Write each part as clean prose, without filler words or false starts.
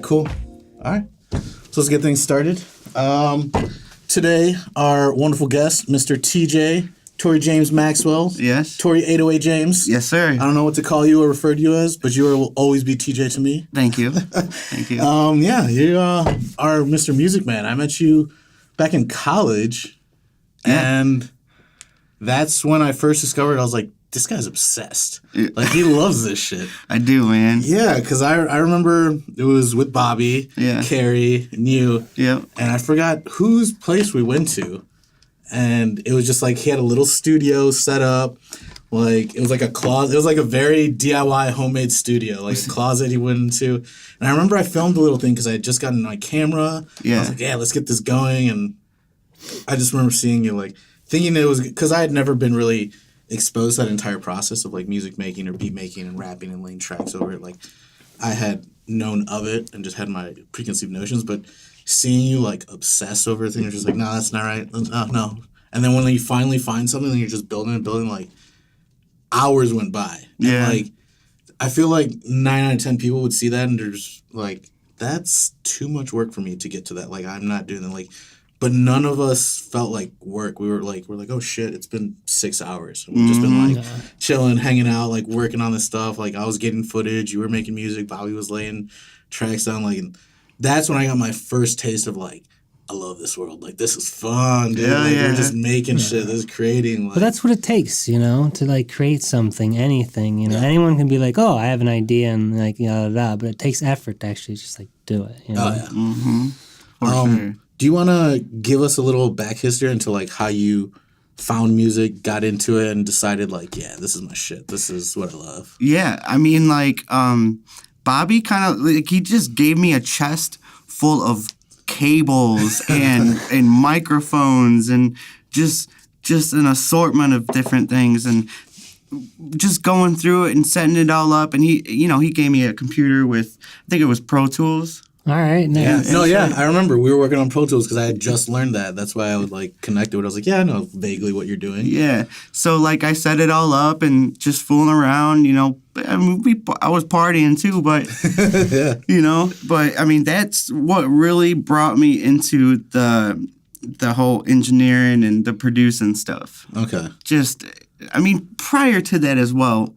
Cool. All right. So let's get things started. Today, our wonderful guest, Mr. TJ, Tory James Maxwell. Yes. Tory 808 James. Yes, sir. I don't know what to call you or refer to you as, but you will always be TJ to me. Thank you. Thank you. Yeah, you are Mr. Music Man. I met you back in college, and that's when I first discovered, I was like, this guy's obsessed. Like, he loves this shit. I do, man. Yeah, because I remember it was with Bobby, Carrie, and you. Yep. And I forgot whose place we went to. And it was just like he had a little studio set up. Like, it was like a closet. It was like a very DIY homemade studio, like a closet he went into. And I remember I filmed a little thing because I had just gotten my camera. Yeah. I was like, yeah, let's get this going. And I just remember seeing you, like, thinking it was, because I had never been really exposed to that entire process of, like, music making or beat making and rapping and laying tracks over it. Like, I had known of it and just had my preconceived notions, but seeing you, like, obsess over a thing, you're just like, no, that's not right. No. And then when you finally find something and you're just building, like, hours went by. Yeah. And, like, I feel like 9 out of 10 people would see that and they're just like, that's too much work for me to get to that. Like, I'm not doing that. Like, but none of us felt like work. We're like, oh shit, it's been 6 hours. We've just been like chilling, hanging out, like working on this stuff. Like, I was getting footage, you were making music, Bobby was laying tracks down. Like, and that's when I got my first taste of, like, I love this world. Like, this is fun, dude. Like, we're just making shit. This is creating. Like, but that's what it takes, you know, to, like, create something, anything. You know, anyone can be like, oh, I have an idea and, like, but it takes effort to actually just, like, do it. You know? Oh, yeah. Sure. Do you want to give us a little back history into, like, how you found music, got into it, and decided, like, yeah, this is my shit. This is what I love. Yeah. I mean, like, Bobby kind of, like, he just gave me a chest full of cables and microphones and just an assortment of different things, and just going through it and setting it all up. And he gave me a computer with, I think it was Pro Tools. All right, nice. Yeah. I remember we were working on Pro Tools because I had just learned that. That's why I would, like, connect to it. I was like, yeah, I know vaguely what you're doing. Yeah. So, like, I set it all up and just fooling around, you know. I mean, I was partying too, but, you know. But, I mean, that's what really brought me into the whole engineering and the producing stuff. Okay. Just, I mean, prior to that as well.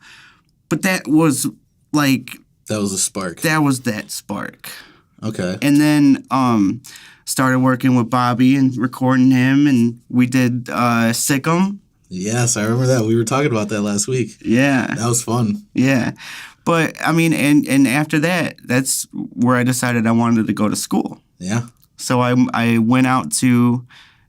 But that was, like... That was a spark. That was that spark. Okay. And then started working with Bobby and recording him, and we did Sick 'Em. Yes, I remember that. We were talking about that last week. Yeah. That was fun. Yeah. But, I mean, and after that, that's where I decided I wanted to go to school. Yeah. So I went out to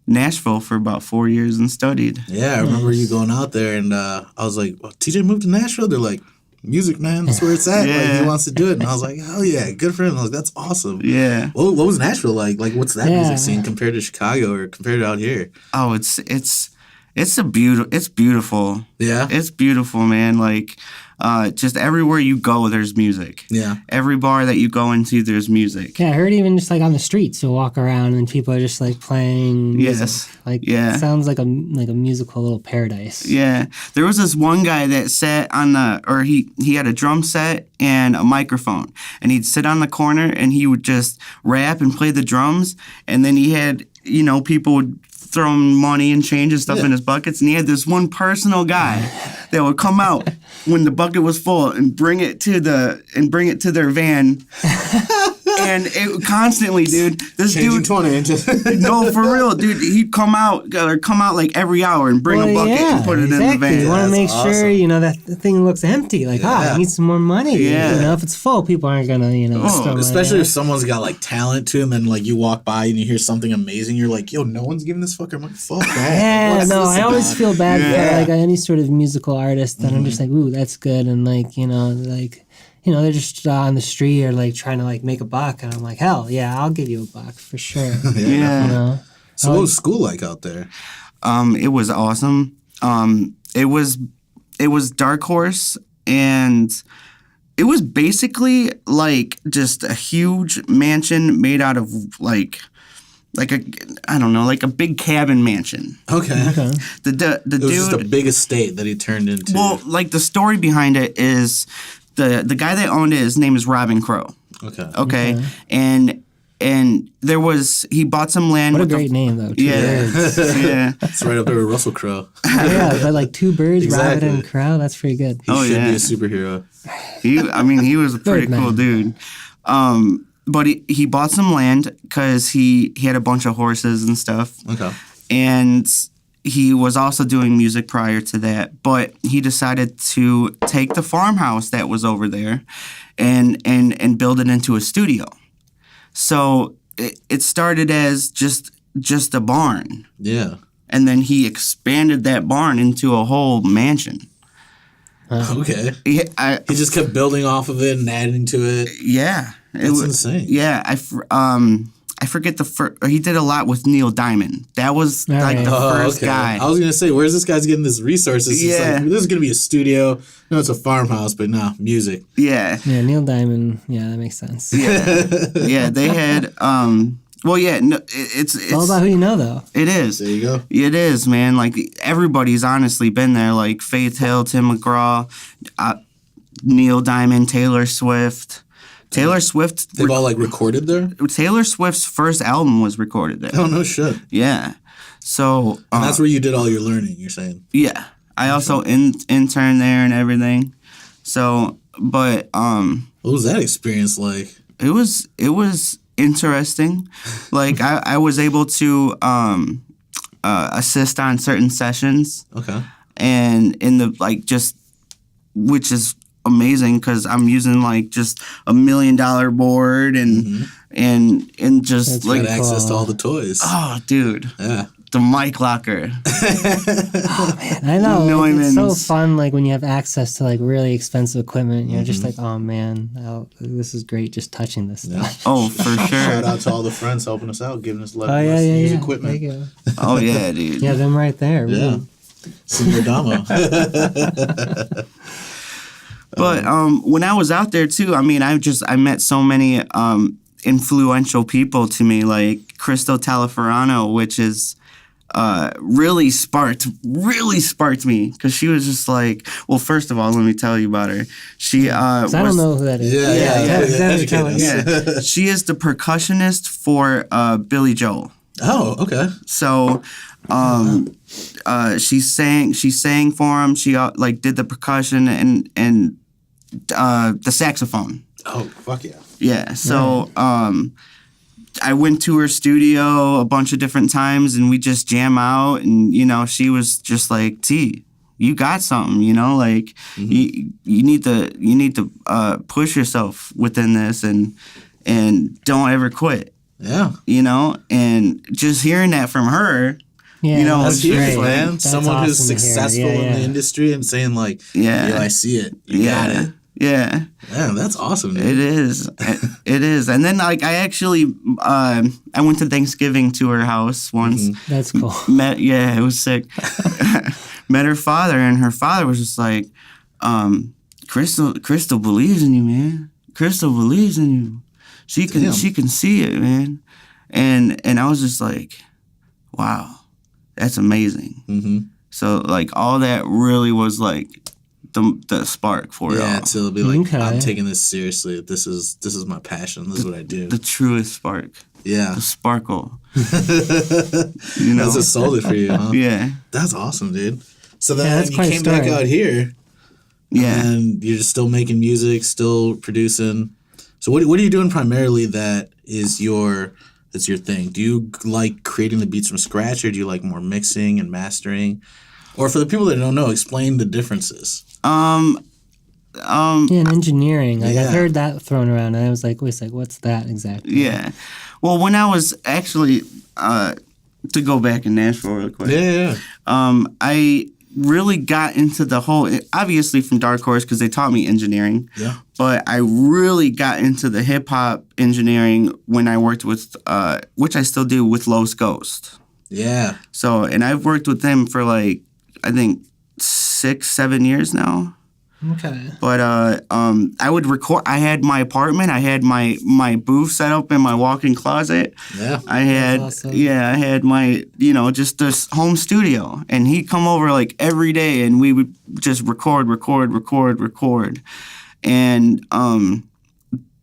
Nashville for about 4 years and studied. Yeah, I remember you going out there, and I was like, well, TJ moved to Nashville? They're like, music, man, that's where it's at. Yeah. Like, he wants to do it. And I was like, hell yeah, good for him. I was like, that's awesome. Yeah. What was Nashville like? Like, what's that music scene compared to Chicago or compared to out here? Oh, it's beautiful. Yeah? It's beautiful, man. Like, just everywhere you go, there's music. Yeah. Every bar that you go into, there's music. Yeah, I heard even just, like, on the streets, you'll walk around and people are just, like, playing music. Yes. Like, it sounds like a musical little paradise. Yeah. There was this one guy that sat on he had a drum set and a microphone. And he'd sit on the corner and he would just rap and play the drums. And then he had, you know, people would throw him money and change and stuff in his buckets. And he had this one personal guy that would come out when the bucket was full and bring it to their van. And it constantly, dude. This Changing dude, 20 inches. no, for real, dude. He'd come out like every hour and bring a bucket and put it in the van. You want to make sure, you know, that the thing looks empty. Like, I need some more money. Yeah. You know, if it's full, people aren't gonna, you know. Especially if someone's got, like, talent to them and, like, you walk by and you hear something amazing, you're like, yo, no one's giving this fucker money. Fuck that. Yeah, no, I always feel bad for, like, any sort of musical artist that I'm just like, ooh, that's good, and, like, you know, like, you know, they're just on the street or, like, trying to, like, make a buck. And I'm like, hell, yeah, I'll give you a buck for sure. Yeah. You know? So what was school like out there? It was awesome. It was Dark Horse, and it was basically, like, just a huge mansion made out of, like a big cabin mansion. Okay. The it was dude, just a big estate that he turned into. Well, like, the story behind it is the guy that owned it, his name is Robin Crow. Okay. And there was, he bought some land. What a great name, though. Two birds. Yeah. It's right up there with Russell Crowe. Yeah, but like two birds, rabbit and crow, that's pretty good. He should be a superhero. He was a pretty cool dude. But he bought some land because he had a bunch of horses and stuff. Okay. And he was also doing music prior to that. But he decided to take the farmhouse that was over there and build it into a studio. So it started as just a barn. Yeah. And then he expanded that barn into a whole mansion. Okay. He just kept building off of it and adding to it. Yeah. That's insane. Yeah. I forget the first. He did a lot with Neil Diamond. That was the first guy. I was gonna say, where's this guy's getting his resources? Yeah. Like, this is gonna be a studio. No, it's a farmhouse, but no, music. Yeah. Yeah, Neil Diamond. Yeah, that makes sense. Yeah. Yeah. They had. Well, yeah. No, it's all about who you know, though. It is. There you go. It is, man. Like everybody's honestly been there. Like Faith Hill, Tim McGraw, Neil Diamond, Taylor Swift. Taylor Swift. They've all like recorded there? Taylor Swift's first album was recorded there. Oh, no shit. Yeah. So. And that's where you did all your learning, you're saying? Yeah. I also interned there and everything. So, but. What was that experience like? It was interesting. Like, I was able to assist on certain sessions. Okay. And in the, like, just, which is amazing because I'm using like just $1 million board and just That's like access to all the toys. Oh, dude. Yeah. The mic locker. Oh man, I know. It's so fun. Like when you have access to like really expensive equipment, you're just like, oh man, this is great. Just touching this stuff. Oh, for sure. Shout out to all the friends helping us out, giving us use equipment. There you go. Oh yeah, dude. Yeah, them right there. Yeah. Senior Damo. But when I was out there too, I mean, I met so many influential people to me, like Crystal Talaferrano, which is really sparked me because she was just like, well, first of all, let me tell you about her. She I don't know who that is. Yeah. She is the percussionist for Billy Joel. Oh, okay. So she sang for him. She like did the percussion and the saxophone. Oh, fuck yeah. Yeah. So I went to her studio a bunch of different times and we just jam out and, you know, she was just like, T, you got something, you know, like you need to push yourself within this and don't ever quit. Yeah. You know, and just hearing that from her, yeah, you know, that's huge, man. That's someone awesome who's successful in the industry and saying like, yo, I see it. You got it. Yeah. Man, that's awesome, dude. It is. It is. And then like I actually I went to Thanksgiving to her house once. That's cool. It was sick. Met her father and her father was just like, Crystal believes in you, man. Crystal believes in you. She can see it, man. And I was just like, wow, that's amazing. Mm-hmm. So like all that really was like the spark for it all. Yeah, to be like, I'm taking this seriously. This is my passion. This is what I do. The truest spark. Yeah. The sparkle. You know, that's what sold it for you, huh? Yeah. That's awesome, dude. So then you quite came back out here. Yeah. And you're just still making music, still producing. So what are you doing primarily that's your thing? Do you like creating the beats from scratch or do you like more mixing and mastering? Or for the people that don't know, explain the differences. In engineering, like I've heard that thrown around, and I was like, what's that exactly? Yeah. Well, when I was actually to go back in Nashville real quick. Yeah. I really got into the whole, obviously from Dark Horse because they taught me engineering. Yeah. But I really got into the hip hop engineering when I worked with, which I still do with Los Ghost. Yeah. So, and I've worked with them for like, I think 6-7 years now. Okay. But I would record. I had my apartment. I had my booth set up in my walk-in closet. Yeah. I had I had my just this home studio, and he'd come over like every day, and we would just record, and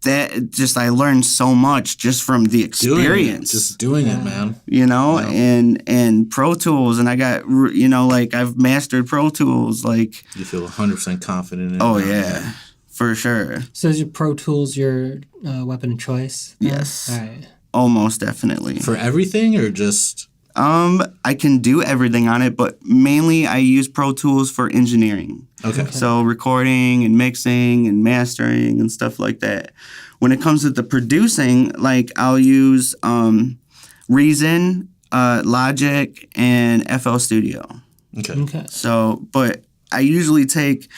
that just I learned so much just from the experience. Doing it, man. You know, and Pro Tools, and I got, you know, like I've mastered Pro Tools. Like, you feel 100% confident in it. Oh yeah, for sure. So is your Pro Tools your weapon of choice? Yes. All right. Almost definitely. For everything, or just? I can do everything on it, but mainly I use Pro Tools for engineering. Okay. So recording and mixing and mastering and stuff like that. When it comes to the producing, like I'll use Reason, Logic, and FL Studio. Okay. So, but I usually take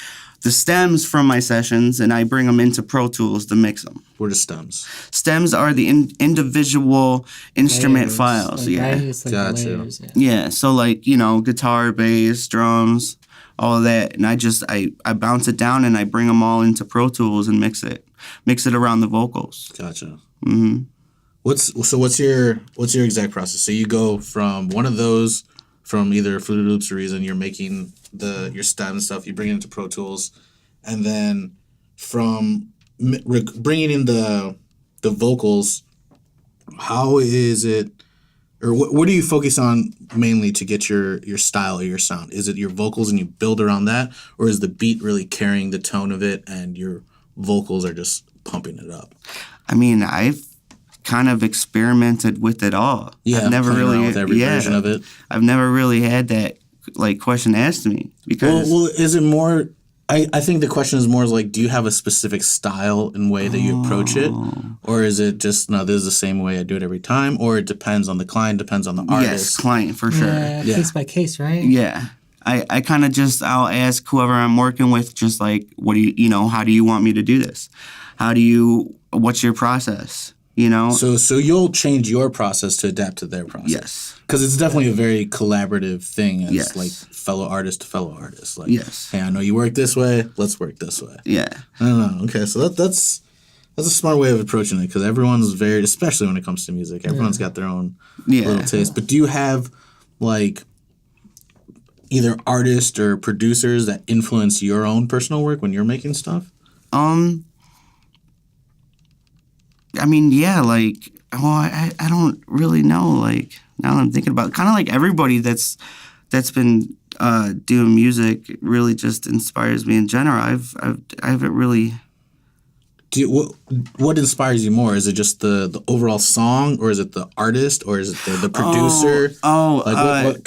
the stems from my sessions and I bring them into Pro Tools to mix them. What are stems? Stems are the individual instrument Layers, files. like, Yeah. right? It's like Gotcha. layers, Yeah, so like, you know, guitar, bass, drums, all of that. And I bounce it down and I bring them all into Pro Tools and mix it around the vocals. Gotcha. Mm-hmm. What's your exact process? So you go from one of those, from either Fruity Loops or Reason, you're making your stem and stuff, you bring it into Pro Tools, and then from bringing in the vocals, how is it, or what do you focus on mainly to get your style or your sound? Is it your vocals and you build around that, or is the beat really carrying the tone of it and your vocals are just pumping it up? I mean, I've kind of experimented with it all. Yeah, I've never playing really around with every version of it. I've never really had that like question asked to me because well, is it more? I think the question is more like, do you have a specific style and way that you approach it, or is it just no? This is the same way I do it every time, or it depends on the client, depends on the artist. Yes, client for sure. Yeah, case by case, right? Yeah. I kind of just, I'll ask whoever I'm working with, just like, what do you know, how do you want me to do this? What's your process? You know? So you'll change your process to adapt to their process. Yes. Because it's definitely a very collaborative thing as Yes. like fellow artist to fellow artist. Like, Yes. hey, I know you work this way, let's work this way. Yeah. I don't know. Okay, so that's a smart way of approaching it, because everyone's very, especially when it comes to music, everyone's got their own little taste. But do you have like either artists or producers that influence your own personal work when you're making stuff? I mean, yeah, like, well, I don't really know. Like, now that I'm thinking about it, kind of like everybody that's been doing music really just inspires me in general. I haven't really. What inspires you more? Is it just the overall song, or is it the artist, or is it the producer?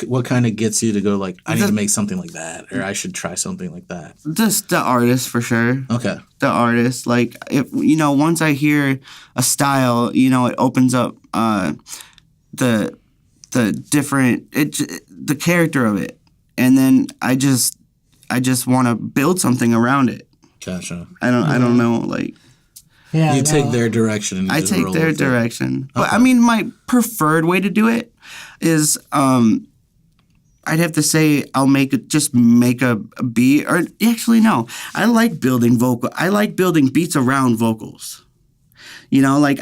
What kind of gets you to go like, I need to make something like that, or I should try something like that? Just the artist for sure. Okay. The artist, like, if you know, once I hear a style, you know, it opens up the character of it, and then I just want to build something around it. Gotcha. I don't know, like. Yeah, you take their direction and you just roll I take their with it. direction. But Okay. I mean, my preferred way to do it is I'd have to say I'll make a beat, or actually no. I like building beats around vocals. You know, like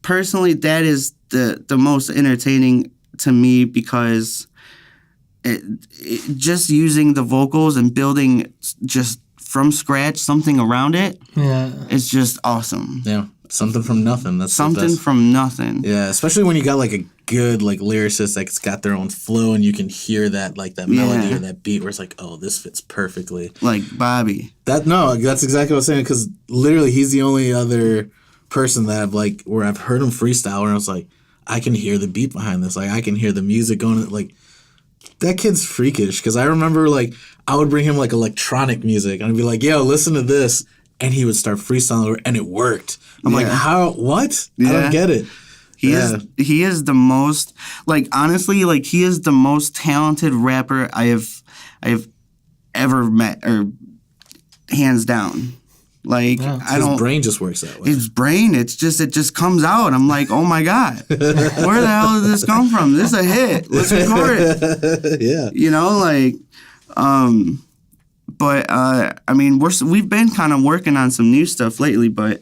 personally that is the most entertaining to me, because it just using the vocals and building just from scratch something around it. Yeah. It's just awesome. Yeah, something from nothing. That's Something from nothing. Yeah, especially when you got like a good like lyricist that's got their own flow, and you can hear that melody or that beat where it's like, oh, this fits perfectly. Like Bobby. That's exactly what I was saying, because literally he's the only other person that I've heard him freestyle where I was like, I can hear the beat behind this. Like, I can hear the music going. Like, that kid's freakish, because I remember like I would bring him like electronic music and I'd be like, yo, listen to this, and he would start freestyling and it worked. I'm like, how? What? I don't get it. He is the most, like, honestly, like, he is the most talented rapper I have ever met, or hands down. Like, His brain just works that way. His brain, it just comes out. I'm like, oh my God, where the hell did this come from? This is a hit. Let's record it. Yeah. You know, like, but I mean, we've been kind of working on some new stuff lately, but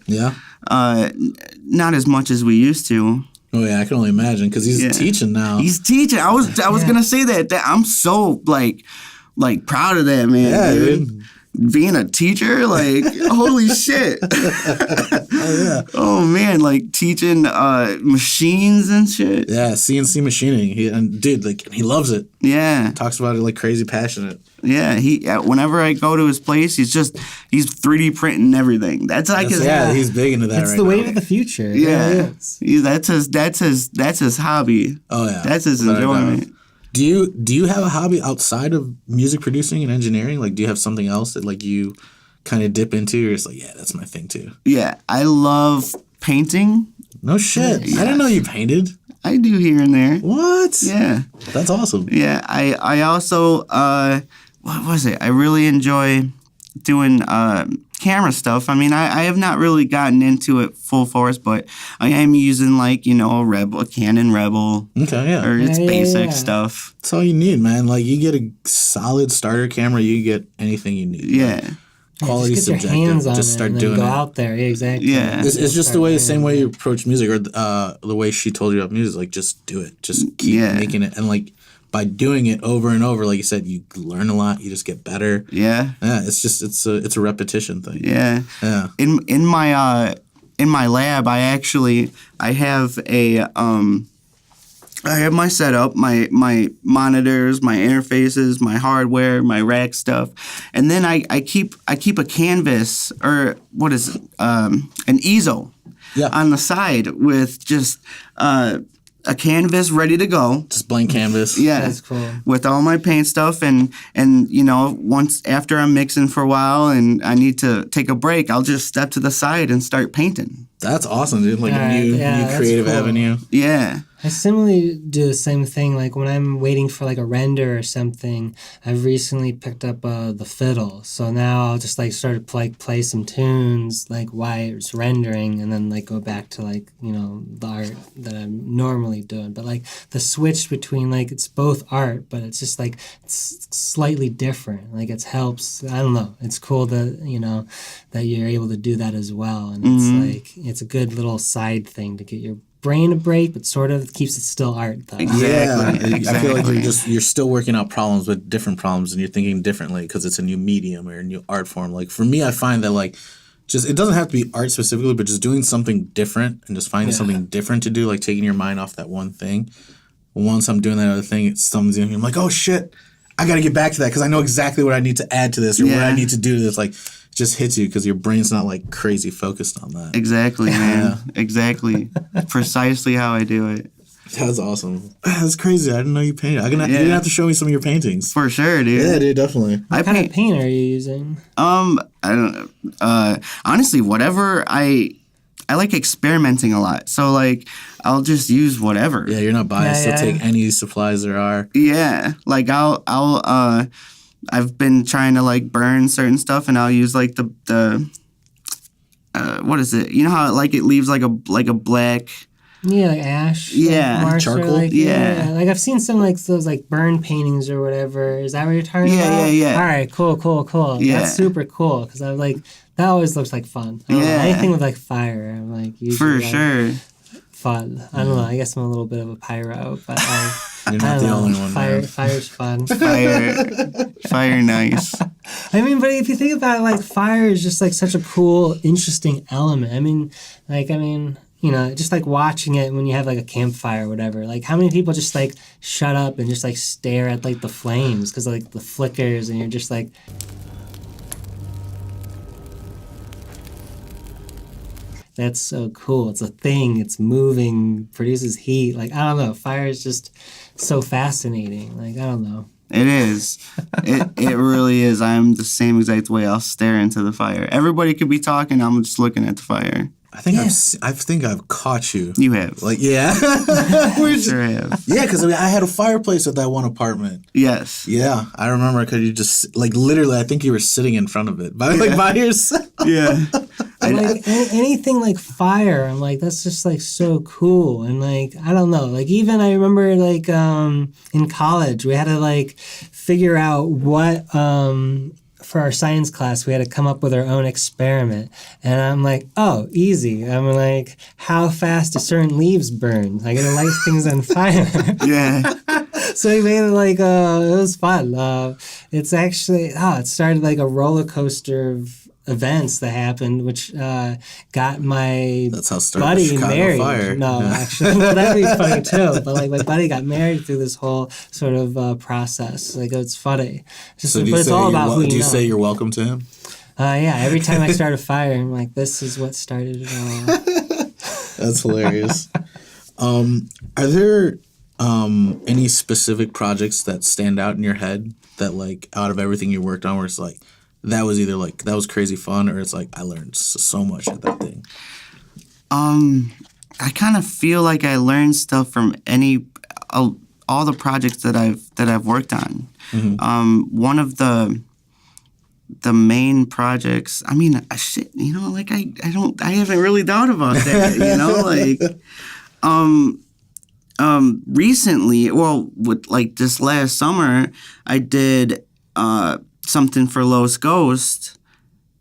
not as much as we used to. Oh yeah, I can only imagine, because he's teaching now. He's teaching. I was gonna say that I'm so like proud of that, man. Yeah, dude. being a teacher, like, holy shit. Oh yeah. Oh man, like teaching machines and shit. Yeah, CNC machining. He loves it. Yeah. Talks about it like crazy passionate. Yeah, whenever I go to his place, he's 3D printing everything. That's like he's big into that. It's right the now. wave of the future. It Yeah, really is. that's his hobby. Oh yeah, That's his Without a doubt. enjoyment. Do you have a hobby outside of music producing and engineering? Like, do you have something else that like you kind of dip into? Or it's like, yeah, that's my thing too. Yeah, I love painting. No shit. Yeah. I didn't know you painted. I do here and there. What? Yeah. That's awesome. Yeah, I also what was it? I really enjoy doing camera stuff. I mean, I have not really gotten into it full force, but I am using like, a Canon Rebel. Okay, yeah. Or it's Yeah, basic yeah. stuff. That's all you need, man. Like, you get a solid starter camera, you get anything you need. Yeah. Quality just get subjective. your hands on Just it start and then doing go it. out there. Yeah, exactly. Yeah. It's just the same way you approach music, or the way she told you about music. Like, just do it. Just keep making it. And like, by doing it over and over, like you said, you learn a lot. You just get better. Yeah. Yeah. It's a repetition thing. Yeah. Yeah. In my lab, I have I have my setup, my monitors, my interfaces, my hardware, my rack stuff, and then I keep a canvas, or what is it, an easel, on the side with just a canvas ready to go. Just blank canvas. Yeah, That's cool. with all my paint stuff, and once after I'm mixing for a while and I need to take a break, I'll just step to the side and start painting. That's awesome, dude. Like Yeah, a new that's creative cool. avenue. Yeah. I similarly do the same thing. Like when I'm waiting for like a render or something, I've recently picked up the fiddle. So now I'll just like start to play some tunes like while it's rendering, and then like go back to like the art that I'm normally doing. But like the switch between like it's both art, but it's just like it's slightly different. Like it helps. I don't know. It's cool that that you're able to do that as well, and it's like it's a good little side thing to get your brain a break, but sort of keeps it still art though. Exactly. Yeah, I feel like you're still working out problems with different problems, and you're thinking differently because it's a new medium or a new art form. Like for me, I find that like just it doesn't have to be art specifically, but just doing something different and just finding something different to do, like taking your mind off that one thing. Once I'm doing that other thing, it's something's in me. I'm like, oh shit, I got to get back to that because I know exactly what I need to add to this or what I need to do to this. Like, it just hits you because your brain's not like crazy focused on that. Exactly, man. Exactly. Precisely how I do it. That's awesome. That's crazy. I didn't know you painted. You're gonna have to show me some of your paintings. For sure, dude. Yeah, dude, definitely. What kind of paint are you using? I don't honestly, whatever I like experimenting a lot. So like I'll just use whatever. Yeah, you're not biased. Yeah, You'll take any supplies there are. Yeah. Like I've been trying to like burn certain stuff, and I'll use like the what is it? You know how like it leaves like a black. Yeah, like ash. Yeah, marsh, charcoal? Like, Yeah. Like I've seen some like those like burn paintings or whatever. Is that what you're talking about? Yeah. All right, cool. Yeah. That's super cool because I'm like that always looks like fun. I don't know, Yeah. anything with like fire, I'm like usually For like, sure. fun. I don't know. I guess I'm a little bit of a pyro, but like, You're not the only one, man. Fire's fun. Fire nice. I mean, but if you think about it, like fire is just like such a cool, interesting element. I mean, just like watching it when you have like a campfire or whatever. Like, how many people just like shut up and just like stare at like the flames because like the flickers, and you're just like. That's so cool. It's a thing. It's moving, produces heat. Like, I don't know. Fire is just so fascinating. Like, I don't know. It is. It really is. I'm the same exact way. I'll stare into the fire. Everybody could be talking. I'm just looking at the fire. I think I've caught you. You have. Like, yeah. Sure have. Yeah, because I had a fireplace at that one apartment. Yes. Yeah, I remember because you just, like, literally, I think you were sitting in front of it. By yourself. Yeah. Like anything like fire, I'm like, that's just like so cool. And like, I don't know, like even I remember like in college we had to like figure out what for our science class we had to come up with our own experiment. And I'm like, oh, easy. I'm like, how fast do certain leaves burn? I gotta light things on fire. Yeah. So he made it like it was fun. It's actually it started like a roller coaster of events that happened, which got my buddy married. Fire. No, actually, well, that'd be funny too. But like my buddy got married through this whole sort of process. Like it's funny. So it's all about who you know. Do you say you're welcome to him? Yeah. Every time I start a fire, I'm like, this is what started it all. That's hilarious. Are there any specific projects that stand out in your head that like out of everything you worked on, where it's like, that was either like that was crazy fun, or it's like I learned so much at that thing? I kind of feel like I learned stuff from all the projects that I've worked on. Mm-hmm. One of the main projects. I mean, shit. You know, like I haven't really thought about that. You know, like recently. Well, with like this last summer, I did something for Los Ghost,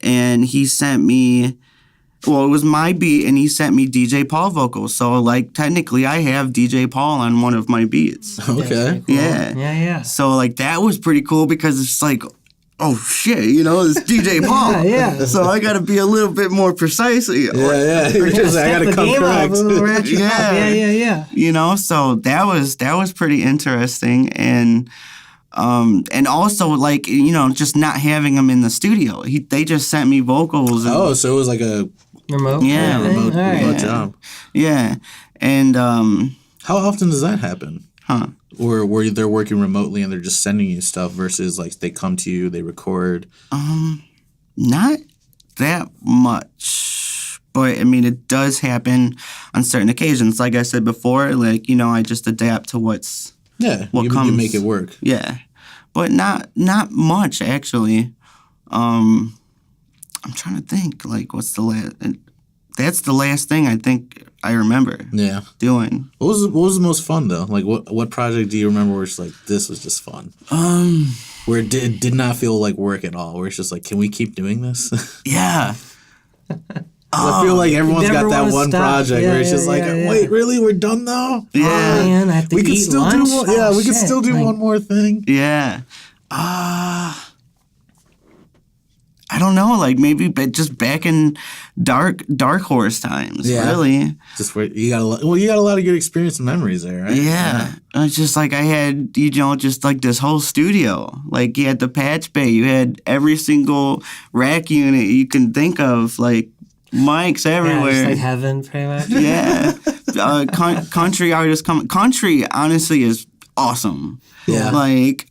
and he sent me, well, it was my beat, and he sent me DJ Paul vocals. So, like, technically, I have DJ Paul on one of my beats. Okay. Cool. Yeah. Yeah. So, like, that was pretty cool because it's like, oh, shit, you know, it's DJ Paul. Yeah. So I got to be a little bit more precise. Yeah. I got to come correct. Yeah. You know, so that was pretty interesting. And also, like, you know, just not having him in the studio. They just sent me vocals. So it was like a remote remote job. Yeah. And how often does that happen? Huh? Or where they're working remotely and they're just sending you stuff versus like they come to you, they record? Not that much. But, I mean, it does happen on certain occasions. Like I said before, like, you know, I just adapt to what comes. You make it work. Yeah. But not much, actually. I'm trying to think, like, what's the last... That's the last thing I think I remember doing. What was the most fun, though? Like, what project do you remember where it's like, this was just fun? Where it did not feel like work at all, where it's just like, can we keep doing this? Yeah. I feel like everyone's got that one project where it's just like, wait, really? We're done now? Yeah. Oh, man, I have to eat lunch? We could still do one more thing. Yeah. I don't know, like maybe just back in Dark Horse times, really. Just where you got a lot of good experience and memories there, right? Yeah. It's just like I had, you know, just like this whole studio. Like you had the patch bay, you had every single rack unit you can think of, like mics everywhere. Yeah, just like heaven, pretty much. Yeah. Country artists country honestly is awesome. Yeah. Like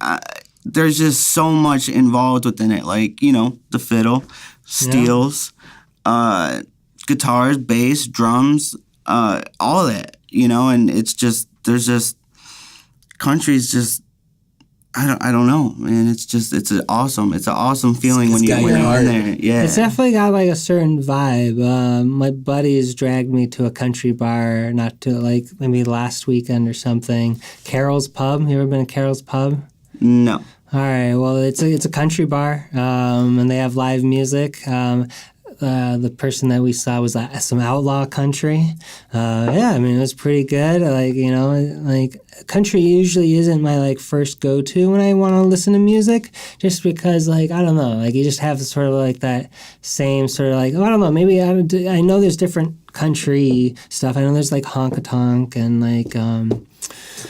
there's just so much involved within it. Like, you know, the fiddle, steels, guitars, bass, drums, all of that, you know, and it's just, country's just, I don't know, man. It's an awesome feeling when you're in there. Yeah. It's definitely got like a certain vibe. My buddies dragged me to a country bar, not to like maybe last weekend or something. Carol's Pub. You ever been to Carol's Pub? No. All right. Well, it's a country bar, and they have live music. The person that we saw was some outlaw country. I mean, it was pretty good. Like, you know, like country usually isn't my like first go-to when I want to listen to music, just because like, I don't know, like you just have sort of like that same sort of like, oh, I don't know, maybe I know there's different country stuff. I know there's like honky-tonk and like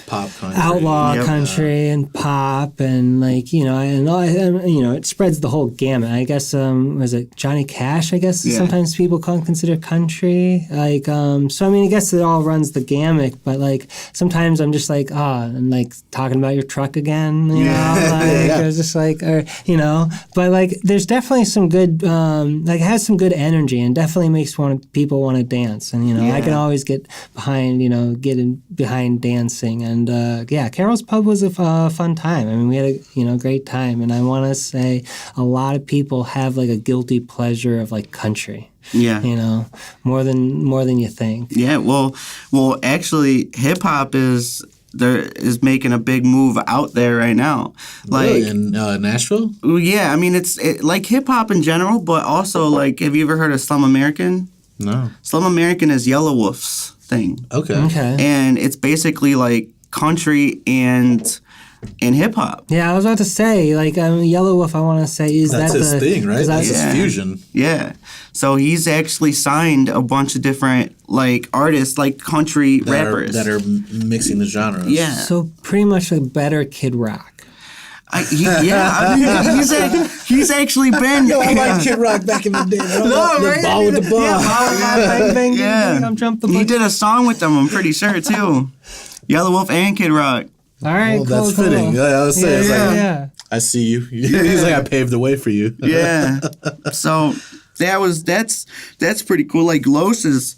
pop country, outlaw country, and pop, and like you know, and you know, it spreads the whole gamut. I guess was it Johnny Cash? I guess sometimes people consider country. Like so I mean, I guess it all runs the gamut. But like sometimes I'm just like and like talking about your truck again. You know, like I was just like, or you know, but like there's definitely some good like it has some good energy and definitely makes people want to dance. And you know, I can always get behind dancing. And Carol's Pub was a fun time. I mean, we had a great time. And I want to say a lot of people have like a guilty pleasure of like country. Yeah, you know, more than you think. Yeah, well, actually, hip hop is making a big move out there right now. Like really? In Nashville? Yeah, I mean it's like hip hop in general, but also like, have you ever heard of Slum American? No. Slum American is Yellow Wolf's thing. Okay. And it's basically like country and in hip hop. Yeah, I was about to say, like, Yellow Wolf, I want to say, that's his thing, right? That's his fusion. Yeah. So he's actually signed a bunch of different, like, artists, like country rappers. That are mixing the genres. Yeah. So pretty much a better Kid Rock. He's actually been. Yo, I like Kid Rock back in the day. The ball with the ball. Bang, bang, bang, I'm jumping. He did a song with them, I'm pretty sure, too. Yellow Wolf and Kid Rock. All right, well, that's fitting. I was saying, I see you. He's like, I paved the way for you. Yeah. So that's pretty cool. Like Los is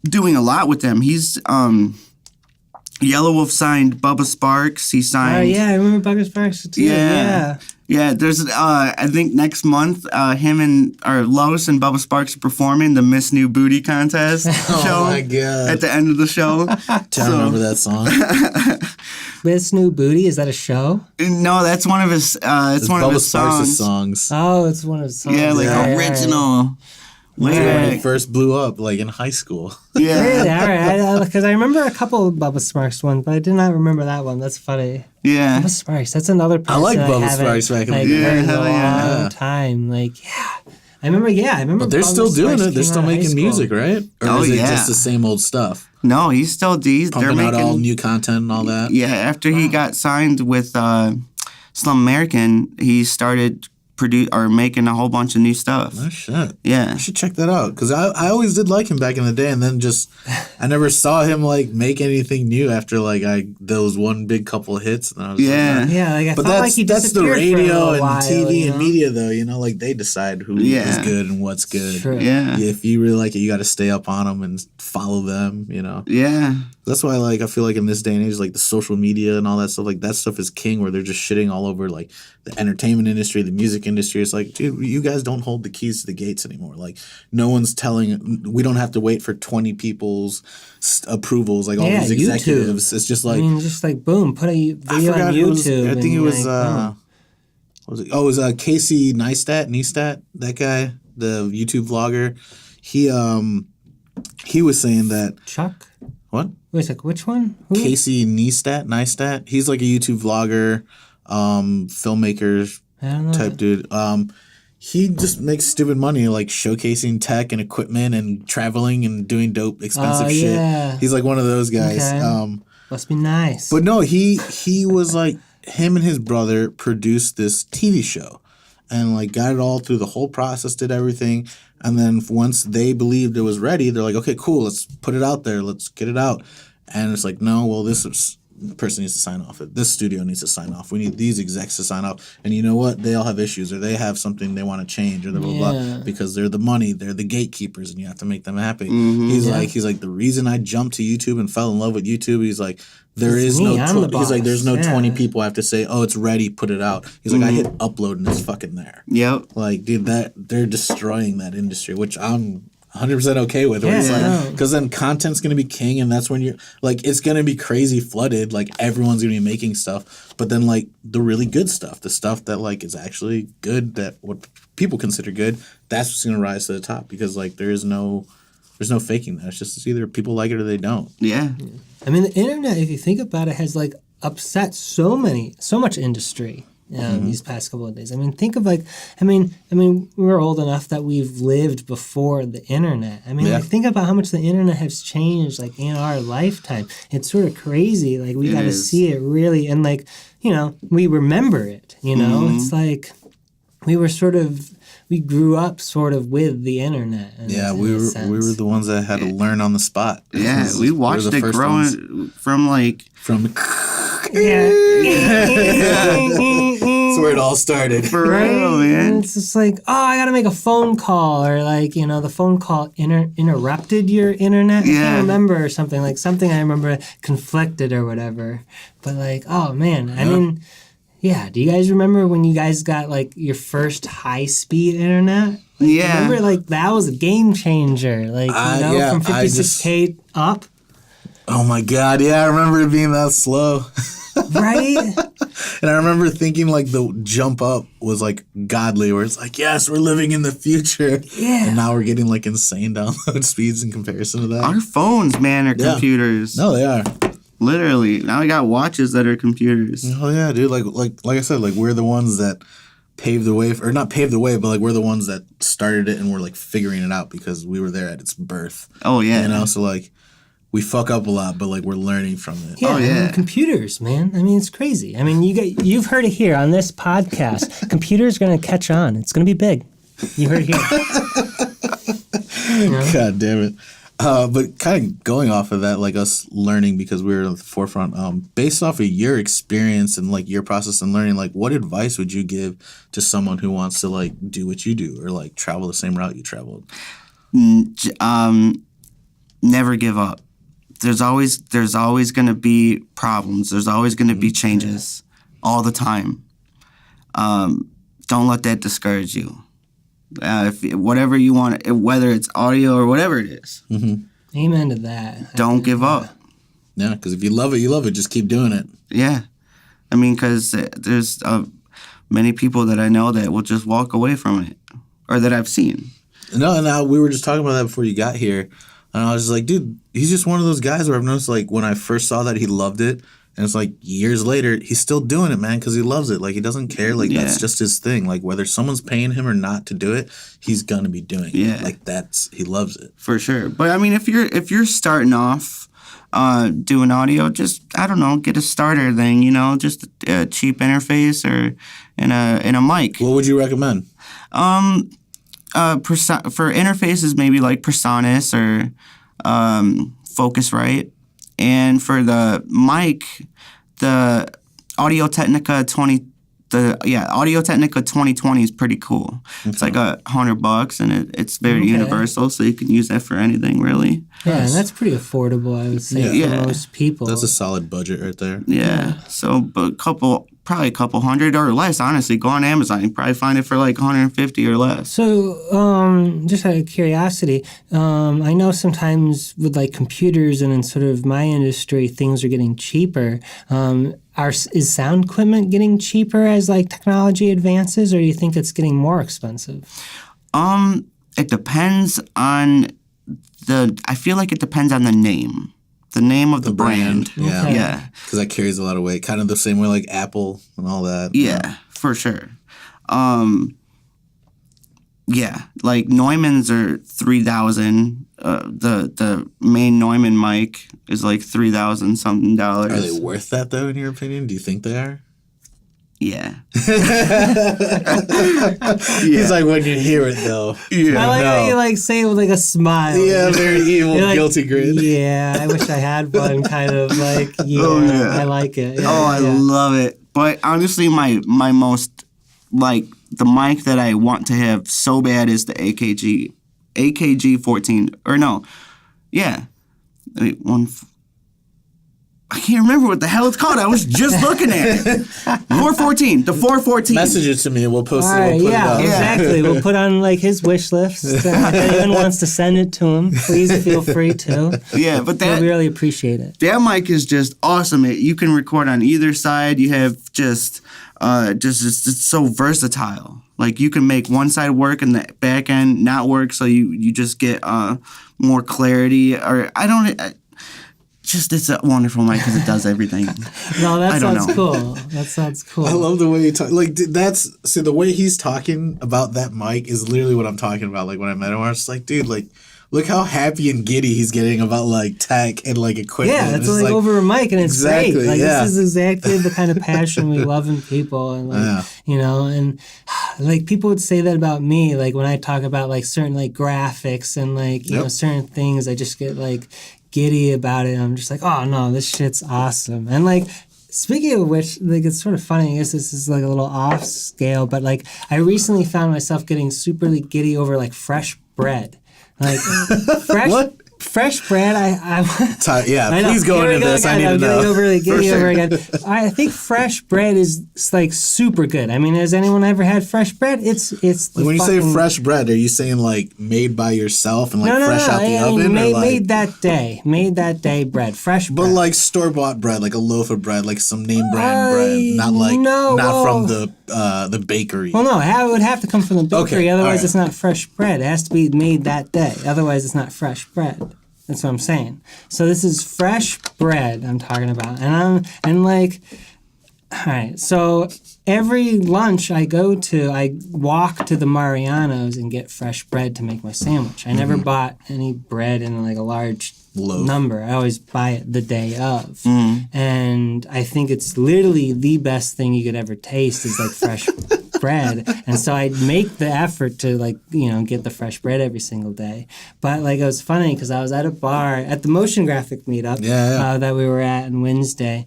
doing a lot with them. He's Yellow Wolf signed Bubba Sparks. He signed. Oh yeah, I remember Bubba Sparks too. Yeah. There's I think next month Lois and Bubba Sparks are performing the Miss New Booty contest show. Oh my god! At the end of the show. I remember that song. Miss New Booty, is that a show? No, that's one of his. It's one of his songs. Oh, it's one of his songs. Yeah, like original. When he first blew up, like in high school. Yeah. Really? All right. Because I remember a couple of Bubba Sparks ones, but I did not remember that one. That's funny. Yeah. Bubba Sparks. That's another person I like Bubba Sparks back in the day. Heard in a long time. Like, yeah. I remember. But they're still doing it. They're still making music, right? Or is it yeah. just the same old stuff? No, he's still pumping out all new content and all that. Yeah. After he got signed with Slum American, he started making a whole bunch of new stuff. Oh shit! Yeah, I should check that out because I always did like him back in the day, and then I never saw him like make anything new after like those one big couple of hits. And I was like I felt like he that's the radio and while, TV and media though. You know, like they decide who is good and what's good. True. Yeah, if you really like it, you got to stay up on them and follow them. You know. Yeah. That's why, like, I feel like in this day and age, like the social media and all that stuff, like that stuff is king. Where they're just shitting all over, like the entertainment industry, the music industry. It's like, dude, you guys don't hold the keys to the gates anymore. Like, no one's telling. We don't have to wait for 20 people's approvals. Like all these executives, YouTube. It's just like, just like boom, put a video on YouTube. I think it was. What was it? Oh, it was Casey Neistat, that guy, the YouTube vlogger. He was saying that Chuck. What? Wait a sec, which one? Who? Casey Neistat. He's like a YouTube vlogger, filmmaker type dude. He just makes stupid money, like showcasing tech and equipment and traveling and doing dope, expensive shit. He's like one of those guys. Okay. Must be nice. But no, he was like, him and his brother produced this TV show and like got it all through the whole process, did everything. And then once they believed it was ready, they're like, okay, cool, let's put it out there. Let's get it out. And it's like, no, well, this person needs to sign off. This studio needs to sign off. We need these execs to sign off. And you know what? They all have issues or they have something they want to change or blah, blah, blah. Because they're the money. They're the gatekeepers and you have to make them happy. Mm-hmm, he's like, the reason I jumped to YouTube and fell in love with YouTube, he's like, he's like, there's no 20 people I have to say, oh, it's ready, put it out. He's like, I hit upload and it's fucking there. Yep. Like, dude, they're destroying that industry, which I'm 100% okay with. Where it's like, because then content's going to be king and that's when you're, like, it's going to be crazy flooded. Like, everyone's going to be making stuff. But then, like, the really good stuff, the stuff that, like, is actually good, that what people consider good, that's what's going to rise to the top because, like, there's no faking that. It's either people like it or they don't. Yeah. I mean, the internet, if you think about it, has like upset so much industry these past couple of days. I mean, think of like, we're old enough that we've lived before the internet. I mean, like, think about how much the internet has changed, like in our lifetime. It's sort of crazy. Like we got to see it really, and like, you know, we remember it. You know, it's like we grew up sort of with the internet. We were the ones that had to learn on the spot. Yeah, we watched it growing from. That's where it all started. For real, man. And it's just like, oh, I gotta make a phone call, or like, you know, the phone call interrupted your internet. I can't remember, or something I remember conflicted or whatever. But like, oh man, I mean. Yeah, do you guys remember when you guys got like your first high-speed internet? Like, remember, like that was a game changer. Like, from 56K up. Oh my God, yeah, I remember it being that slow. Right? And I remember thinking like the jump up was like godly, where it's like, yes, we're living in the future. Yeah. And now we're getting like insane download speeds in comparison to that. Our phones, man, are computers. No, they are. Literally. Now we got watches that are computers. Oh yeah, dude. Like I said, like we're the ones that paved the way, or not paved the way, but like we're the ones that started it and we're like figuring it out because we were there at its birth. Oh yeah. You know, so like we fuck up a lot, but like we're learning from it. Yeah, Oh, yeah. I mean, computers, man. I mean, it's crazy. I mean, you've heard it here on this podcast. Computers are going to catch on. It's going to be big. You heard it here. You know? God damn it. But kind of going off of that, like us learning because we were at the forefront, based off of your experience and like your process and learning, like what advice would you give to someone who wants to like do what you do or like travel the same route you traveled? Never give up. There's always going to be problems. There's always going to be changes all the time. Don't let that discourage you. If whatever you want, whether it's audio or whatever it is. Mm-hmm. Amen to that. Don't give up. Yeah, because if you love it, you love it. Just keep doing it. Yeah. I mean, because there's many people that I know that will just walk away from it, or that I've seen. No, and we were just talking about that before you got here. And I was just like, dude, he's just one of those guys where I've noticed, like, when I first saw that he loved it, and it's like years later, he's still doing it, man, because he loves it. Like, he doesn't care. Like, that's just his thing. Like, whether someone's paying him or not to do it, he's going to be doing it. Like, he loves it. For sure. But, I mean, if you're starting off doing audio, just, I don't know, get a starter thing, you know, just a cheap interface or in a mic. What would you recommend? For interfaces, maybe like Presonus or Focusrite. And for the mic, the Audio-Technica 2020 is pretty cool. Okay. It's like $100 and it's very universal, so you can use that for anything really. Yeah, and that's pretty affordable, I would say, for most people. That's a solid budget right there. Yeah. So, but probably a couple hundred or less, honestly. Go on Amazon, you probably find it for like $150 or less. So, just out of curiosity, I know sometimes with like computers and in sort of my industry, things are getting cheaper. Is sound equipment getting cheaper as like technology advances, or do you think it's getting more expensive? It depends on I feel like it depends on the name. The name of the brand. Yeah. Okay. Yeah. Because that carries a lot of weight. Kind of the same way like Apple and all that. Yeah, for sure. Yeah, like Neumann's are $3,000. The main Neumann mic is like $3,000 something. Are they worth that though, in your opinion? Do you think they are? Yeah. He's like, when you hear it though. Yeah. I like how you like say it with like a smile. Yeah, very evil, like, guilty grin. Yeah, I wish I had one. Kind of like, I like it. Yeah, I love it. But honestly, my most like the mic that I want to have so bad is the eqAKU 14 or no, yeah, I can't remember what the hell it's called. I was just looking at it. 414, the 414. Message it to me and we'll post All it. right, We'll put it up. Exactly. We'll put on like his wish list. If anyone wants to send it to him, please feel free to. Yeah, but we really appreciate it. That mic is just awesome. You can record on either side. You have just it's so versatile. Like you can make one side work and the back end not work, so you just get more clarity. Or it's a wonderful mic because it does everything. No, that sounds cool. That sounds cool. I love the way you talk. Like the way he's talking about that mic is literally what I'm talking about. Like when I met him, I was just like, dude, like look how happy and giddy he's getting about like tech and like equipment. Yeah, it's like over a mic and it's great. Like this is exactly the kind of passion we love in people, and like and like people would say that about me. Like when I talk about like certain like graphics and like you know certain things, I just get like giddy about it. I'm just like, oh no, this shit's awesome. And like speaking of which, like it's sort of funny. I guess this is like a little off scale, but like I recently found myself getting superly giddy over like fresh bread. Like fresh bread. Please go into this. I need to know. Getting over again. I think fresh bread is like super good. I mean, has anyone ever had fresh bread? It's when you say fresh bread, are you saying like made by yourself and like fresh out the oven? Made that day bread, fresh bread. But like store bought bread, like a loaf of bread, like some name brand bread, not from the bakery. Well, no, it would have to come from the bakery. Okay, otherwise, it's not fresh bread. It has to be made that day. Otherwise, it's not fresh bread. That's what I'm saying. So this is fresh bread I'm talking about. And like, all right, so every lunch I go to, I walk to the Mariano's and get fresh bread to make my sandwich. I never bought any bread in like a large number. I always buy it the day of. And I think it's literally the best thing you could ever taste is like fresh bread. And so I make the effort to like, you know, get the fresh bread every single day. But like, it was funny because I was at a bar at the motion graphic meetup that we were at on Wednesday.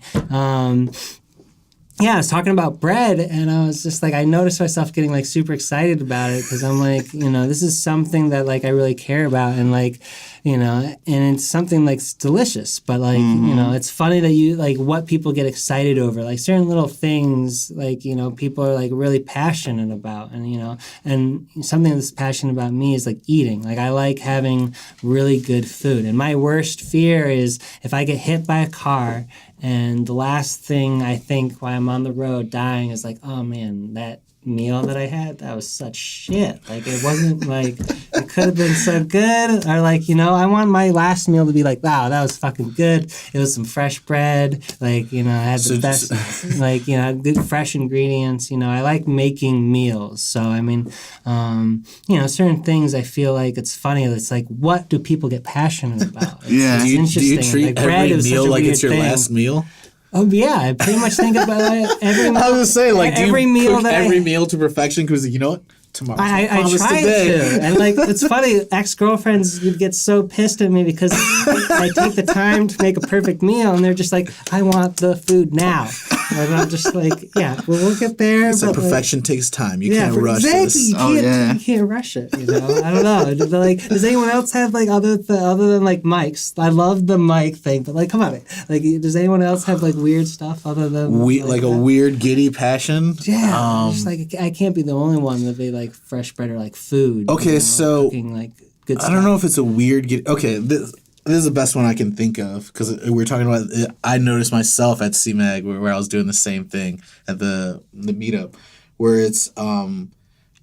I was talking about bread, and I was just like, I noticed myself getting like super excited about it because I'm like, you know, this is something that like I really care about, and like, you know, and it's something like it's delicious, but like, you know, it's funny that you like what people get excited over, like certain little things, like, you know, people are like really passionate about, and you know, and something that's passionate about me is like eating. Like I like having really good food, and my worst fear is if I get hit by a car. And the last thing I think while I'm on the road dying is like, oh man, that meal that I had, that was such shit. Like it wasn't like, it could have been so good. Or like, you know, I want my last meal to be like, wow, that was fucking good. It was some fresh bread. Like, you know, I had the best, like, you know, good fresh ingredients. You know, I like making meals. So, I mean, you know, certain things I feel like it's funny. It's like, what do people get passionate about? It's Do you interesting. treat like, bread every meal like it's your thing. last meal? Oh yeah, I pretty much think about it every meal. I was gonna say, like, do every you meal cook that every meal to perfection? Because you know what, tomorrow I try to, and like it's funny. Ex-girlfriends would get so pissed at me because I take the time to make a perfect meal, and they're just like, "I want the food now." And I'm just like, "Yeah, well, we'll get there." So perfection takes time. You can't rush this. You can't rush it. You know, I don't know. Like, does anyone else have like other than like mics? I love the mic thing, but like, come on, like, does anyone else have like weird stuff other than like a weird giddy passion? Yeah, just like I can't be the only one that be like fresh bread or like food. Okay, you know, so cooking, like, good stuff. I don't know if it's a weird okay, this is the best one I can think of because we're talking about. I noticed myself at CMAG where I was doing the same thing at the meetup, where it's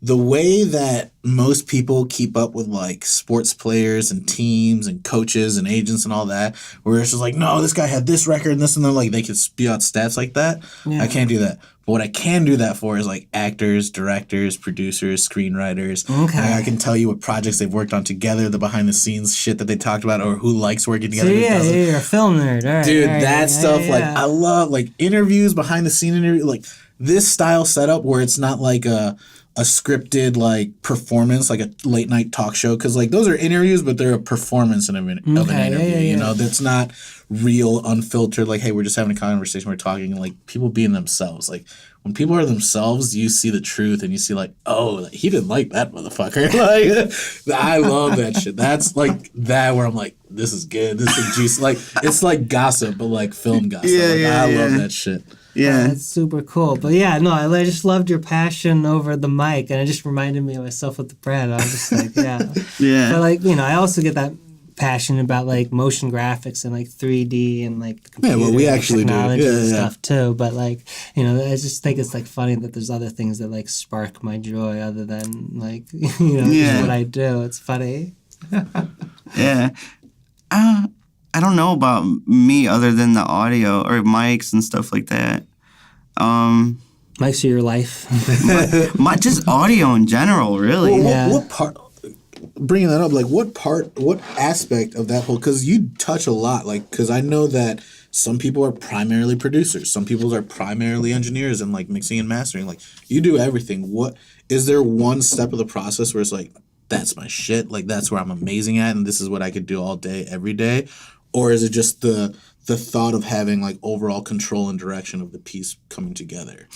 the way that most people keep up with like sports players and teams and coaches and agents and all that, where it's just like, no, this guy had this record and this, and then like they can spew out stats like that. Yeah. I can't do that. But what I can do that for is like actors, directors, producers, screenwriters. Okay. I can tell you what projects they've worked on together, the behind the scenes shit that they talked about, or who likes working together. So you're a film nerd. All right, dude, that stuff, like I love like interviews, behind the scene interview, like this style setup where it's not like a scripted like performance, like a late night talk show, because like those are interviews, but they're a performance of an interview. You know, that's not real, unfiltered. Like, hey, we're just having a conversation, we're talking, and like people being themselves. Like when people are themselves, you see the truth, and you see like, oh, he didn't like that motherfucker. Like, I love that shit. That's like that where I'm like, this is good. This is juicy. Like it's like gossip, but like film gossip. I love that shit. Yeah, that's super cool. But yeah, no, I just loved your passion over the mic, and it just reminded me of myself with the bread. I was just like, yeah. But like, you know, I also get that passion about like motion graphics and like 3D and like the computer we actually technology and stuff too. But like, you know, I just think it's like funny that there's other things that like spark my joy other than like, you know, just what I do. It's funny. Yeah. I don't know about me other than the audio or mics and stuff like that. Mics are your life. my just audio in general, really. Well, what part? Bringing that up, like what aspect of that whole? Because you touch a lot, like because I know that some people are primarily producers, some people are primarily engineers and like mixing and mastering. Like you do everything. What is there one step of the process where it's like that's my shit, like that's where I'm amazing at, and this is what I could do all day, every day? Or is it just the thought of having like overall control and direction of the piece coming together?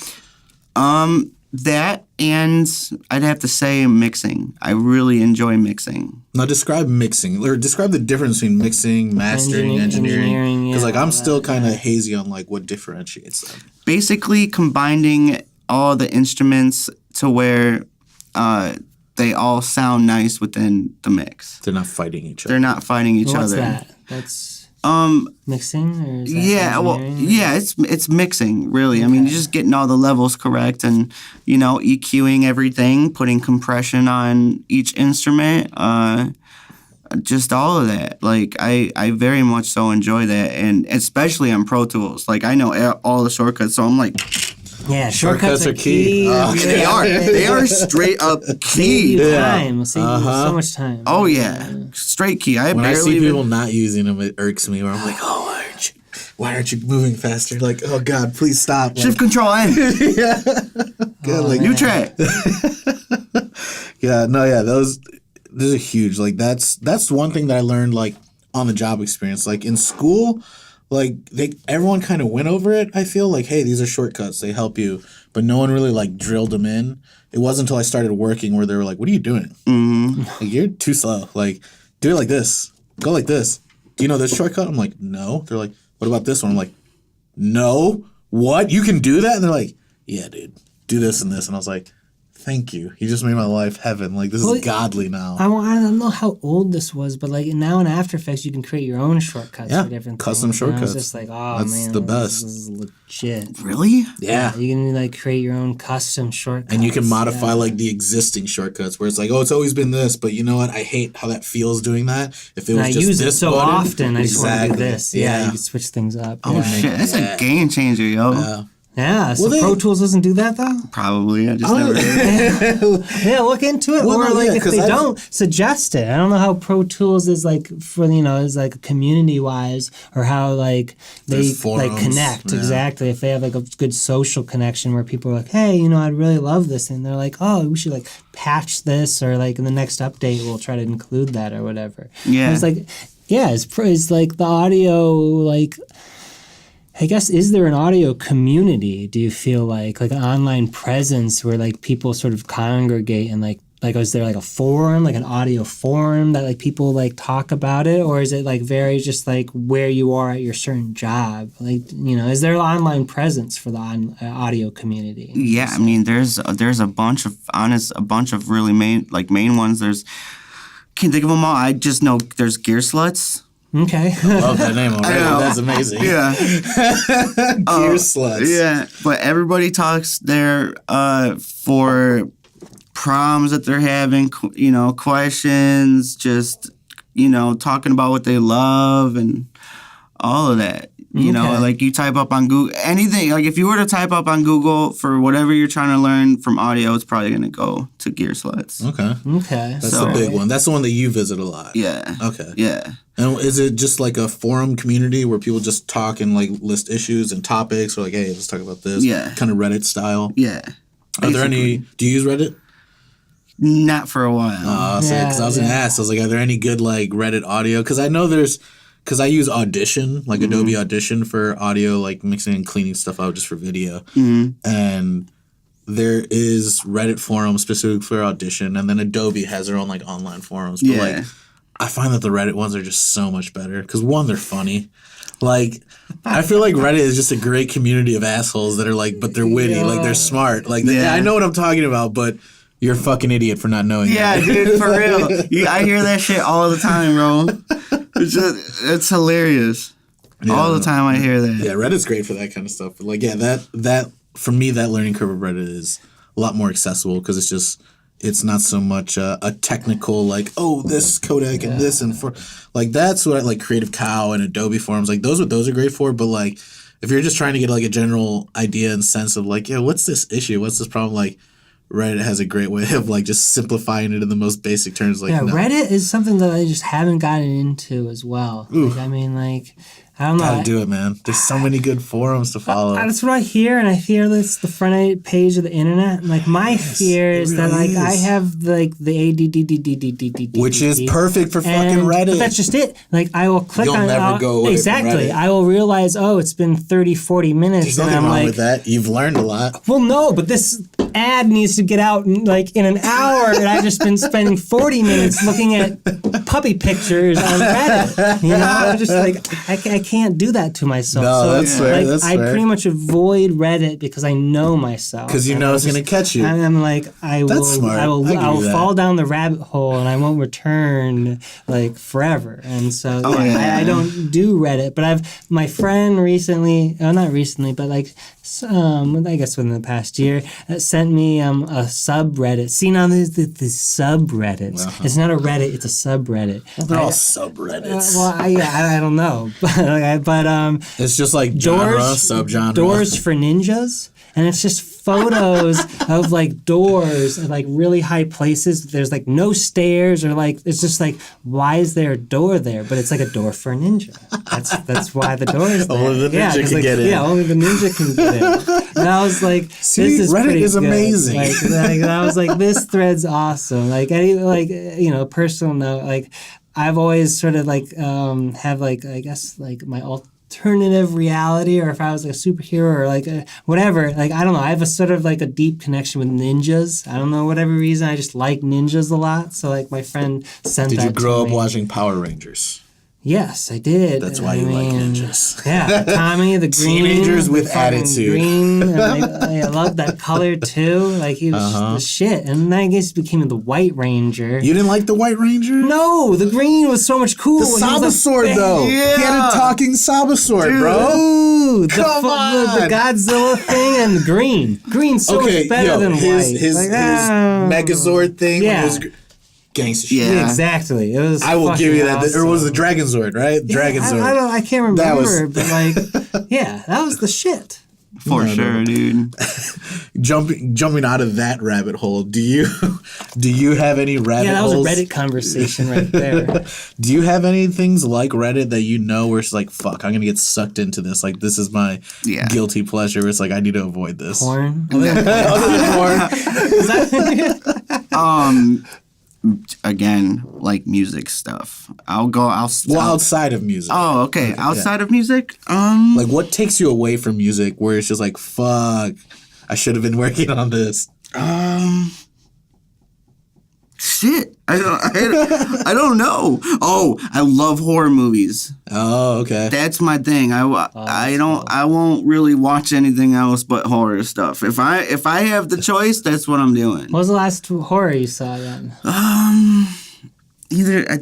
That, and I'd have to say mixing. I really enjoy mixing. Now describe mixing, or describe the difference between mixing, mastering, engineering. Because like I'm still kind of hazy on like what differentiates them. Basically combining all the instruments to where they all sound nice within the mix. They're not fighting each other. They're not fighting each other. What's that? That's mixing, or is that it's mixing, really. Okay. I mean, you're just getting all the levels correct and, you know, EQing everything, putting compression on each instrument, just all of that. Like I very much so enjoy that, and especially on Pro Tools. Like I know all the shortcuts, so I'm like, yeah, shortcuts are key. They are straight up key. Save you time. Save you so much time. Oh yeah, straight key. When I see people not using them, it irks me. Where I'm like, oh, why aren't you moving faster? Like, oh God, please stop. Shift Control N. Yeah. Like new track. Those are huge. Like that's one thing that I learned like on the job experience. Like in school, like everyone kind of went over it. I feel like, hey, these are shortcuts. They help you, but no one really like drilled them in. It wasn't until I started working where they were like, what are you doing? Mm-hmm. Like, you're too slow. Like, do it like this. Go like this. Do you know this shortcut? I'm like, no. They're like, what about this one? I'm like, no. What? You can do that? And they're like, yeah, dude. Do this and this. And I was like, thank you. You just made my life heaven. Like, this is godly now. I don't know how old this was, but like now in After Effects, you can create your own shortcuts for different custom things. shortcuts. And I was just like, oh, that's man. the best. This is legit. Really? Yeah. You can like create your own custom shortcuts. And you can modify like the existing shortcuts where it's like, oh, it's always been this, but you know what? I hate how that feels doing that. If it was I just use this it so button, often, I just want to do this. Yeah, you can switch things up. Oh shit, that's a game changer, yo. Yeah, so Pro Tools doesn't do that though? Probably. I just never heard it. Yeah, look into it. Or like if they don't, suggest it. I don't know how Pro Tools is like for is like community wise, or how like they like connect exactly. If they have like a good social connection where people are like, hey, I'd really love this, and they're like, oh, we should like patch this, or like in the next update we'll try to include that or whatever. Yeah, and it's like it's like the audio like. I guess, is there an audio community, do you feel like an online presence where like people sort of congregate and like is there like a forum, like an audio forum that like people like talk about it, or is it like very just like where you are at your certain job? Like, is there an online presence for the audio community? Yeah, I mean, there's a bunch of really main ones. Can't think of them all. I just know there's Gear Sluts. Okay. I love that name already. That's amazing. Yeah. Gear Sluts. Yeah. But everybody talks there for proms that they're having, questions, just, talking about what they love and all of that. Like you type up on Google, anything, like if you were to type up on Google for whatever you're trying to learn from audio, it's probably going to go to Gear Sluts. Okay. That's the big one. That's the one that you visit a lot. Yeah. Okay. Yeah. And is it just like a forum community where people just talk and like list issues and topics, or like, hey, let's talk about this? Yeah. Kind of Reddit style? Yeah. Are there any, do you use Reddit? Not for a while. Because I was going to ask, I was like, are there any good like Reddit audio? Because I know because I use Audition, like Adobe Audition for audio, like mixing and cleaning stuff out just for video. Mm-hmm. And there is Reddit forums specific for Audition, and then Adobe has their own like online forums. But like, I find that the Reddit ones are just so much better because one, they're funny. Like, I feel like Reddit is just a great community of assholes that are like, but they're witty, like they're smart. Like, I know what I'm talking about, but you're a fucking idiot for not knowing that. Yeah, dude, for real. I hear that shit all the time, bro. It's hilarious. Yeah, all the time I hear that. Yeah, Reddit's great for that kind of stuff. But like, that for me, that learning curve of Reddit is a lot more accessible because it's not so much a technical like, oh, this codec and this and for like that's what I like Creative Cow and Adobe forums, like those are great for. But like if you're just trying to get like a general idea and sense of like, yeah, what's this issue, what's this problem, like Reddit has a great way of like just simplifying it in the most basic terms. Like, Reddit is something that I just haven't gotten into as well. Like, I mean, like, I don't know. Gotta do it, man. There's so many good forums to follow. That's what I hear, and I fear that's the front page of the internet. Like, my fear is that, like, I have, like, the ADDDDDDD. Which is perfect for fucking Reddit. But that's just it. Like, I will click on it. You'll never go away exactly. from Reddit. I will realize, it's been 30, 40 minutes. There's nothing wrong with that. You've learned a lot. Well, no, but this ad needs to get out in an hour, and I've just been spending 40 minutes looking at puppy pictures on Reddit. I'm just like, I can't do that to myself. No, so that's fair, like, that's I fair. pretty much avoid Reddit because I know myself. Because you And know I'm it's going to catch you. And I'm like, I smart. I will give you that. fall down the rabbit hole and I won't return like forever. And so I don't do Reddit. But my friend recently, not recently, but like I guess within the past year, sent me a subreddit. See, now there's the subreddits. Uh-huh. It's not a Reddit, it's a subreddit. Well, they're all subreddits. I don't know. but it's just like genre, subgenre. Doors for ninjas. And it's just photos of like doors at like really high places. There's like no stairs or like it's just like, why is there a door there? But it's like a door for a ninja. That's why the door is there. Only the ninja can get in. Yeah, only the ninja can get in. And I was like, See, this is Reddit pretty is good. amazing. Like, I was like, this thread's awesome. Like personal note. Like I've always sort of like have like I guess like my alternative reality, or if I was like a superhero or like whatever, like I don't know, I have a sort of like a deep connection with ninjas. I don't know, whatever reason, I just like ninjas a lot. So like my friend sent that to me. Did you grow up watching Power Rangers? Yes, I did. That's why you like ninjas. Yeah, Tommy, the green. Teenagers with the fucking attitude. Green. And I love that color too. Like he was the shit. And then I guess he became the White Ranger. You didn't like the White Ranger? No, the green was so much cooler. The Saba sword, though. Yeah. He had a talking Saba sword, bro. Ooh, Come on. the Godzilla thing and green. Green's so much better than white. His Like, Megazord thing. Yeah. When it was gangster shit. Yeah. Exactly. It was. I will give you that. Awesome. Or was it Dragon Zord, right? Dragon Zord. I can't remember, That was- but like, yeah, that was the shit. For sure, dude. Jumping out of that rabbit hole, do you have any rabbit Yeah, that was holes? a Reddit conversation right there. Do you have any things like Reddit that you know where it's like, fuck, I'm gonna get sucked into this? Like, this is my guilty pleasure. It's like, I need to avoid this. Porn. Other than porn. Again, like music stuff. Well, outside of music. Oh, okay. Outside of music, Like, what takes you away from music where it's just like, fuck, I should have been working on this? shit. I don't know. Oh, I love horror movies. Oh, okay. That's my thing. I won't really watch anything else but horror stuff. If I have the choice, that's what I'm doing. What was the last horror you saw then? I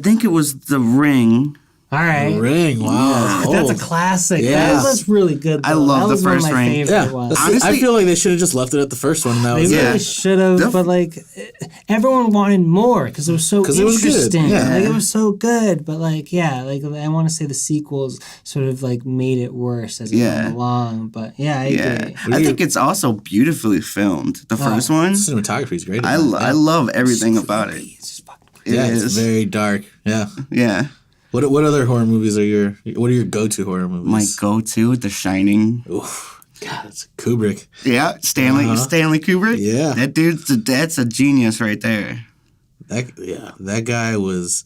think it was The Ring. All right. Ring, wow. That's a old. classic. Yeah. That was really good. Though. I love that the was first one of my Ring. favorite Yeah, ones. I Honestly- feel like they should have just left it at the first one. And that They was really it. should have, but like everyone wanted more because it was so 'Cause it was good, interesting. yeah. Like it was so good, but like like I want to say the sequels sort of like made it worse as it went along. But yeah, I agree. I think it's also beautifully filmed. The first one, Cinematography is great. I love everything about it. It's just fucking Yeah, It it's is. very dark. Yeah. Yeah. What other horror movies are what are your go-to horror movies? My go-to, The Shining. Oof. God, it's Kubrick. Yeah, Stanley Kubrick. Yeah. That that's a genius right there. That guy was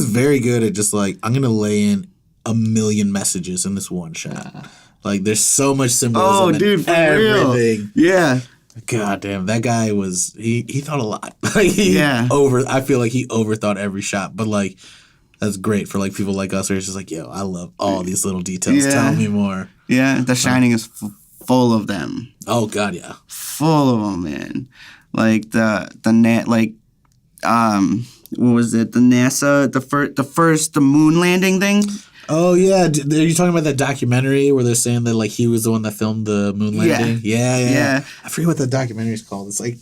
very good at just like, I'm gonna lay in a million messages in this one shot. Like there's so much symbolism. Oh, in dude, for everything. real. Yeah. God damn, that guy was he thought a lot. I feel like he overthought every shot, but like that's great for like people like us where it's just like, yo, I love all these little details. Yeah. Tell me more. Yeah, The Shining is full of them. Oh God, yeah. Full of them, man. Like what was it? The NASA, the moon landing thing. Oh yeah, are you talking about that documentary where they're saying that like he was the one that filmed the moon landing? Yeah. I forget what the documentary is called. It's like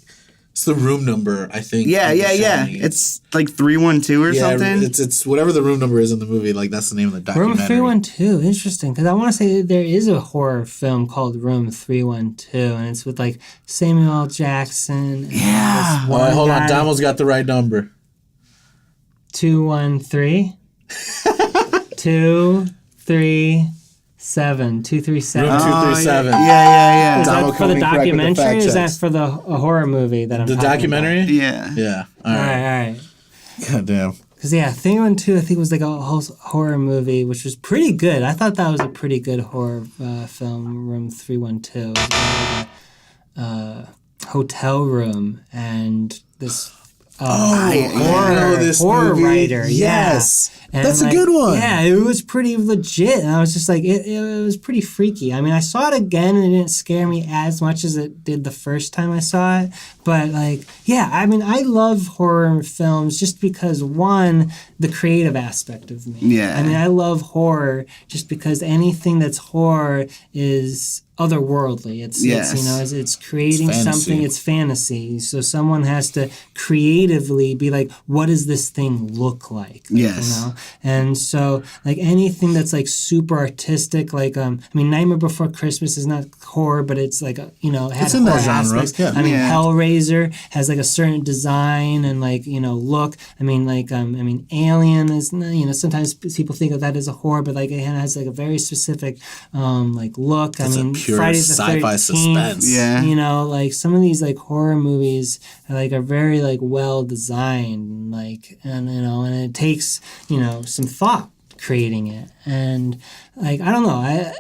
it's the room number, I think. Yeah. It's like 312 or something. It's whatever the room number is in the movie. Like that's the name of the documentary. Room 312, interesting. Because I want to say that there is a horror film called Room 312, and it's with like Samuel L. Jackson. And Yeah. this All right, hold on. guy, Damo's got the right number. 213. 237. 237. Room 237. Yeah. Is Damo that for the coming correct with the documentary? fact Or is that checks. for the horror movie that I'm The talking documentary? Yeah. Yeah. All About? right. All right. God damn. Because, 312, I think, was like a whole horror movie, which was pretty good. I thought that was a pretty good horror film, Room 312. It was about like a hotel room, and this horror writer. Yes. And that's a good one. Yeah, it was pretty legit. And I was just like, it was pretty freaky. I mean, I saw it again and it didn't scare me as much as it did the first time I saw it. But like, yeah, I mean, I love horror films just because, one, the creative aspect of me. Yeah. I mean, I love horror just because anything that's horror is otherworldly. It's it's creating something. It's fantasy. So someone has to creatively be like, what does this thing look like? Yes. You know? And so like anything that's like super artistic, like I mean, Nightmare Before Christmas is not horror, but it's like it had it's in horror that genre. aspects. Yeah. I mean, Hellraiser has like a certain design and like look. I mean, Alien is sometimes people think of that as a horror, but like it has like a very specific like look. It's pure Friday the sci-fi 13th, suspense. Yeah. Like some of these like horror movies are very like well designed, like and it takes some thought creating it, and like I don't know,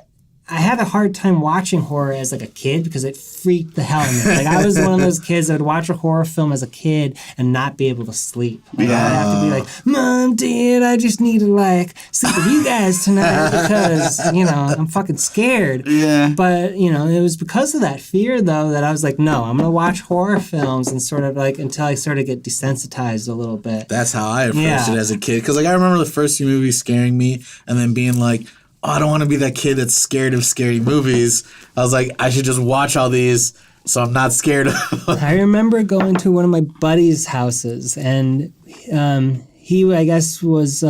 I had a hard time watching horror as like a kid because it freaked the hell out of me. Like I was one of those kids that would watch a horror film as a kid and not be able to sleep. Like I'd have to be like, Mom, Dad, I just need to like sleep with you guys tonight because I'm fucking scared. Yeah. But it was because of that fear though that I was like, no, I'm gonna watch horror films and sort of like until I sort of get desensitized a little bit. That's how I approached it as a kid. Because like I remember the first few movies scaring me and then being like, oh, I don't want to be that kid that's scared of scary movies. I was like, I should just watch all these so I'm not scared of them. I remember going to one of my buddies' houses, and he, I guess, was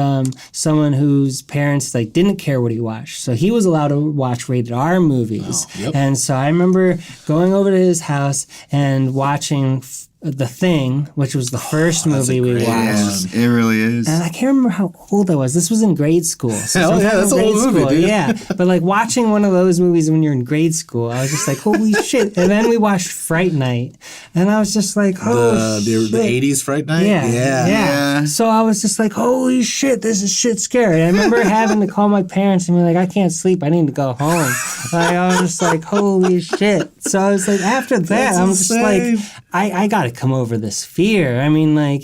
someone whose parents like didn't care what he watched. So he was allowed to watch rated R movies. Oh, yep. And so I remember going over to his house and watching The Thing, which was the first movie we watched. Yes, it really is. And I can't remember how old I was. This was in grade school. So Hell yeah, that's an old movie, dude. Yeah, but like watching one of those movies when you're in grade school, I was just like, holy shit. And then we watched Fright Night, and I was just like, holy shit. The 80s Fright Night? Yeah. So I was just like, holy shit, this is shit scary. I remember having to call my parents and be like, I can't sleep. I need to go home. Like, I was just like, holy shit. So I was like, after that, I'm just like, I got to come over this fear. I mean, like,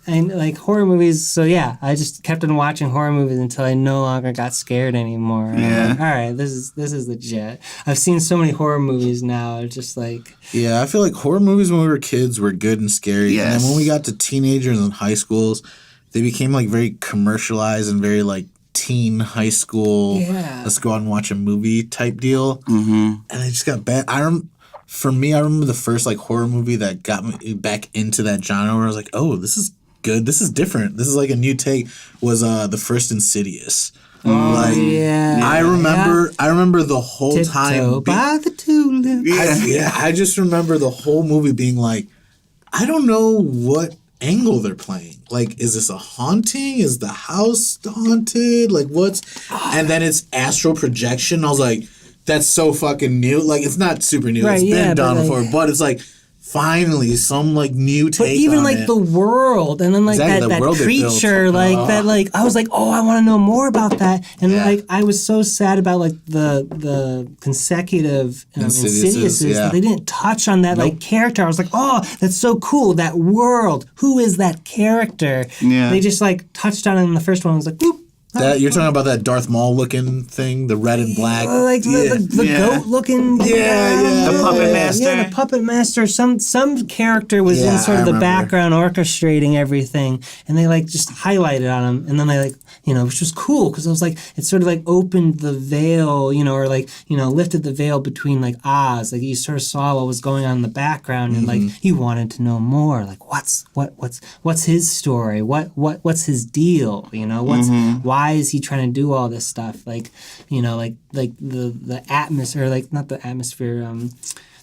like horror movies. So yeah, I just kept on watching horror movies until I no longer got scared anymore. And I'm like, all right, this is legit. I've seen so many horror movies now. It's just like, yeah, I feel like horror movies when we were kids were good and scary. Yes. And then when we got to teenagers and high schools, they became like very commercialized and very like teen high school. Yeah. Let's go out and watch a movie type deal. Mm-hmm. And it just got bad. For me, I remember the first like horror movie that got me back into that genre where I was like, oh, this is good. This is different. This is like a new take. Was the first Insidious. I remember the whole time. By the tulip. I just remember the whole movie being like, I don't know what angle they're playing. Like, is this a haunting? Is the house haunted? Like, what's... And then it's astral projection. I was like, that's so fucking new. Like, it's not super new. Right, it's been done before. But it's like, finally, some, like, new take on it. But even, like, the world. And then, like, that creature. Like, that, like... I was like, oh, I want to know more about that. And, like, I was so sad about, like, the consecutive Insidiouses that they didn't touch on that, like, character. I was like, oh, that's so cool. That world. Who is that character? Yeah. They just, like, touched on it in the first one. I was like, boop. You're talking about that Darth Maul looking thing, the red and black, like the goat looking, the puppet master. Yeah, the puppet master. Some character was in sort of the background orchestrating everything, and they like just highlighted on him, and then they like which was cool because it was like it sort of like opened the veil, or like lifted the veil between like Oz, like you sort of saw what was going on in the background, and like you wanted to know more, like what's his story, what's his deal, why is he trying to do all this stuff? Like, like the atmosphere, like not the atmosphere,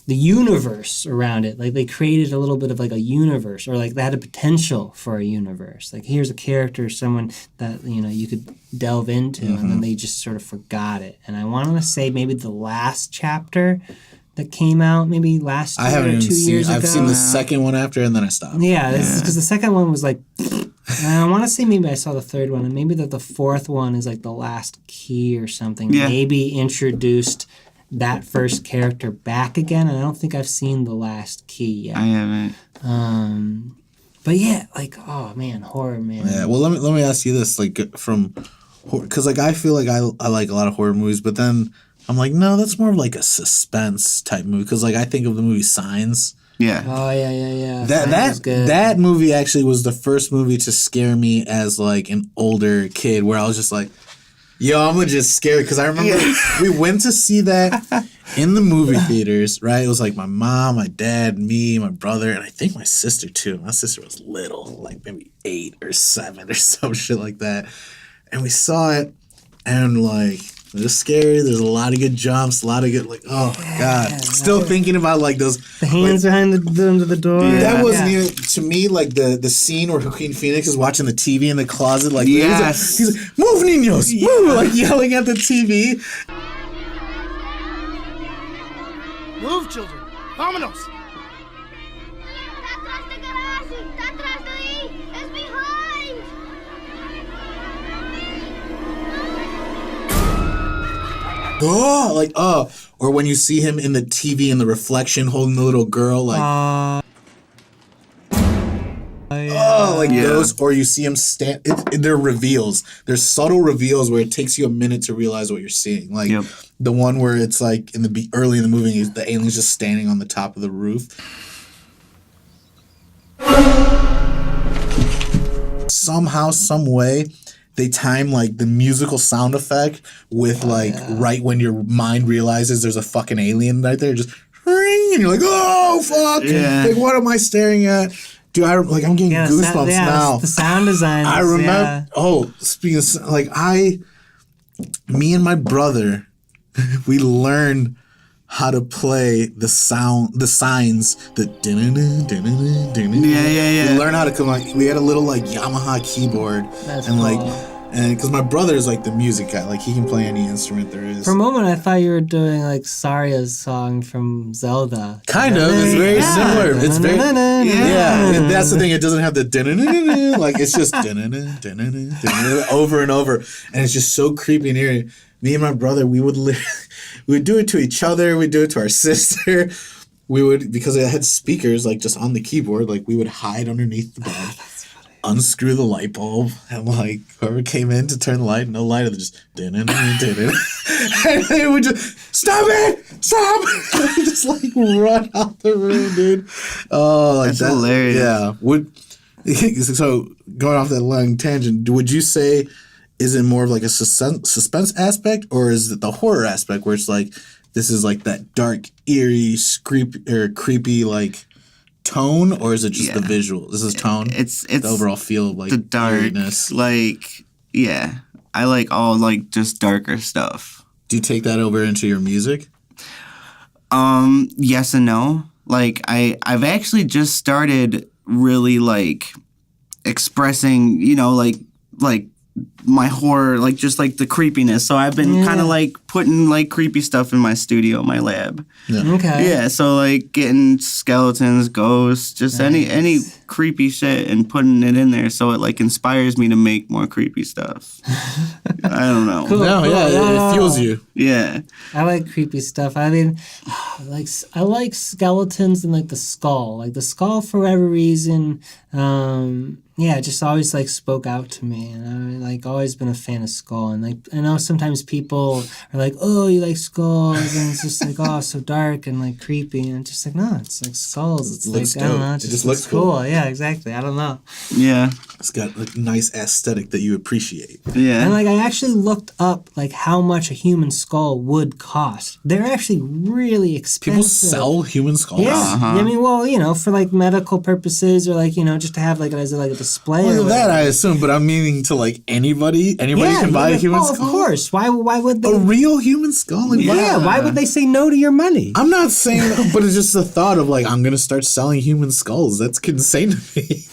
the universe around it. Like they created a little bit of like a universe, or like they had a potential for a universe. Like here's a character, someone that you could delve into, and then they just sort of forgot it. And I want to say maybe the last chapter that came out maybe last year or 2 years ago. I've seen the second one after, and then I stopped. Yeah, because the second one was like. And I want to say maybe I saw the third one, and maybe that the fourth one is like the last key or something. Yeah. Maybe introduced that first character back again, and I don't think I've seen the last key yet. I haven't. But yeah, like, oh man, horror, man. Yeah. Well, let me ask you this, like, from horror, because like I feel like I like a lot of horror movies, but then I'm like, no, that's more of like a suspense type movie. Because like I think of the movie Signs. Yeah. Oh yeah. That was good. that movie actually was the first movie to scare me as like an older kid, where I was just like, yo, I'm legit scared. Because I remember we went to see that in the movie theaters, right? It was like my mom, my dad, me, my brother, and I think my sister too. My sister was little, like maybe 8 or 7 or some shit like that. And we saw it, and like, it was scary. There's a lot of good jumps, a lot of good, like, oh my God. Still thinking about like those. The hands behind under the door. Yeah. That wasn't even, to me, like the scene where Joaquin Phoenix is watching the TV in the closet. Like, yes. He's like, move, niños, move, like yelling at the TV. Move, children. Vámonos. Está atrás de garage. Está atrás de ahí. Es behind. Oh, like, oh. Or when you see him in the TV in the reflection holding the little girl, like. Those, or you see him stand. They're reveals. There's subtle reveals where it takes you a minute to realize what you're seeing. Like the one where it's like early in the movie, the alien's just standing on the top of the roof. Somehow, some way, they time like the musical sound effect with right when your mind realizes there's a fucking alien right there, just ring, and you're like, oh fuck, like what am I staring at? Dude, I'm getting goosebumps now. The sound design. I remember. Yeah. Oh, speaking of, like, me and my brother, we learned how to play the signs, the Yeah. We learned how to we had a little like Yamaha keyboard. That's and cool. And because my brother is like the music guy, like he can play any instrument there is. For a moment, I thought you were doing like Saria's song from Zelda. Kind of. It's very similar. It's very And that's the thing. It doesn't have the like it's just over and over, and it's just so creepy and eerie. Me and my brother, we would do it to each other. We'd do it to our sister. We would, because it had speakers like just on the keyboard. Like we would hide underneath the bed. Unscrew the light bulb, and like whoever came in to turn the light, no light, they just and they would just stop, just like run out the room, dude. Oh, like that's hilarious. Yeah. So going off that long tangent, would you say is it more of like a suspense aspect, or is it the horror aspect where it's like this is like that dark, eerie, creepy like tone, or is it just the visual? This is tone. It's the overall feel of like the dark, weirdness. like I like all like just darker stuff. Do you take that over into your music? Yes and no. Like I've actually just started really like expressing, like my horror, like just like the creepiness. So I've been kind of like putting like creepy stuff in my studio, my lab. Yeah. Okay. Yeah, so like getting skeletons, ghosts, just any creepy shit and putting it in there, so it like inspires me to make more creepy stuff. I don't know. Cool. It fuels you. Yeah. I like creepy stuff. I mean, I like skeletons and like the skull. Like the skull for whatever reason. It just always like spoke out to me, and I like always been a fan of Skull. And like I know sometimes people are like, "Oh, you like skulls," and it's just like, "Oh, so dark and like creepy," and it's just like, no, it's like skulls. It's looks like I don't dope. know, It just looks cool. Yeah, exactly. I don't know. Yeah. It's got like nice aesthetic that you appreciate. Yeah. And like I actually looked up like how much a human skull would cost. They're actually really expensive. People sell human skulls. Yeah, I mean, well, for like medical purposes or like just to have like as like a display. Well, or that I assume, but I'm meaning to like anybody can buy a human skull. Of course. Why would they? A real human skull? Like, why would they say no to your money? I'm not saying, but it's just the thought of like I'm gonna start selling human skulls. That's insane to me.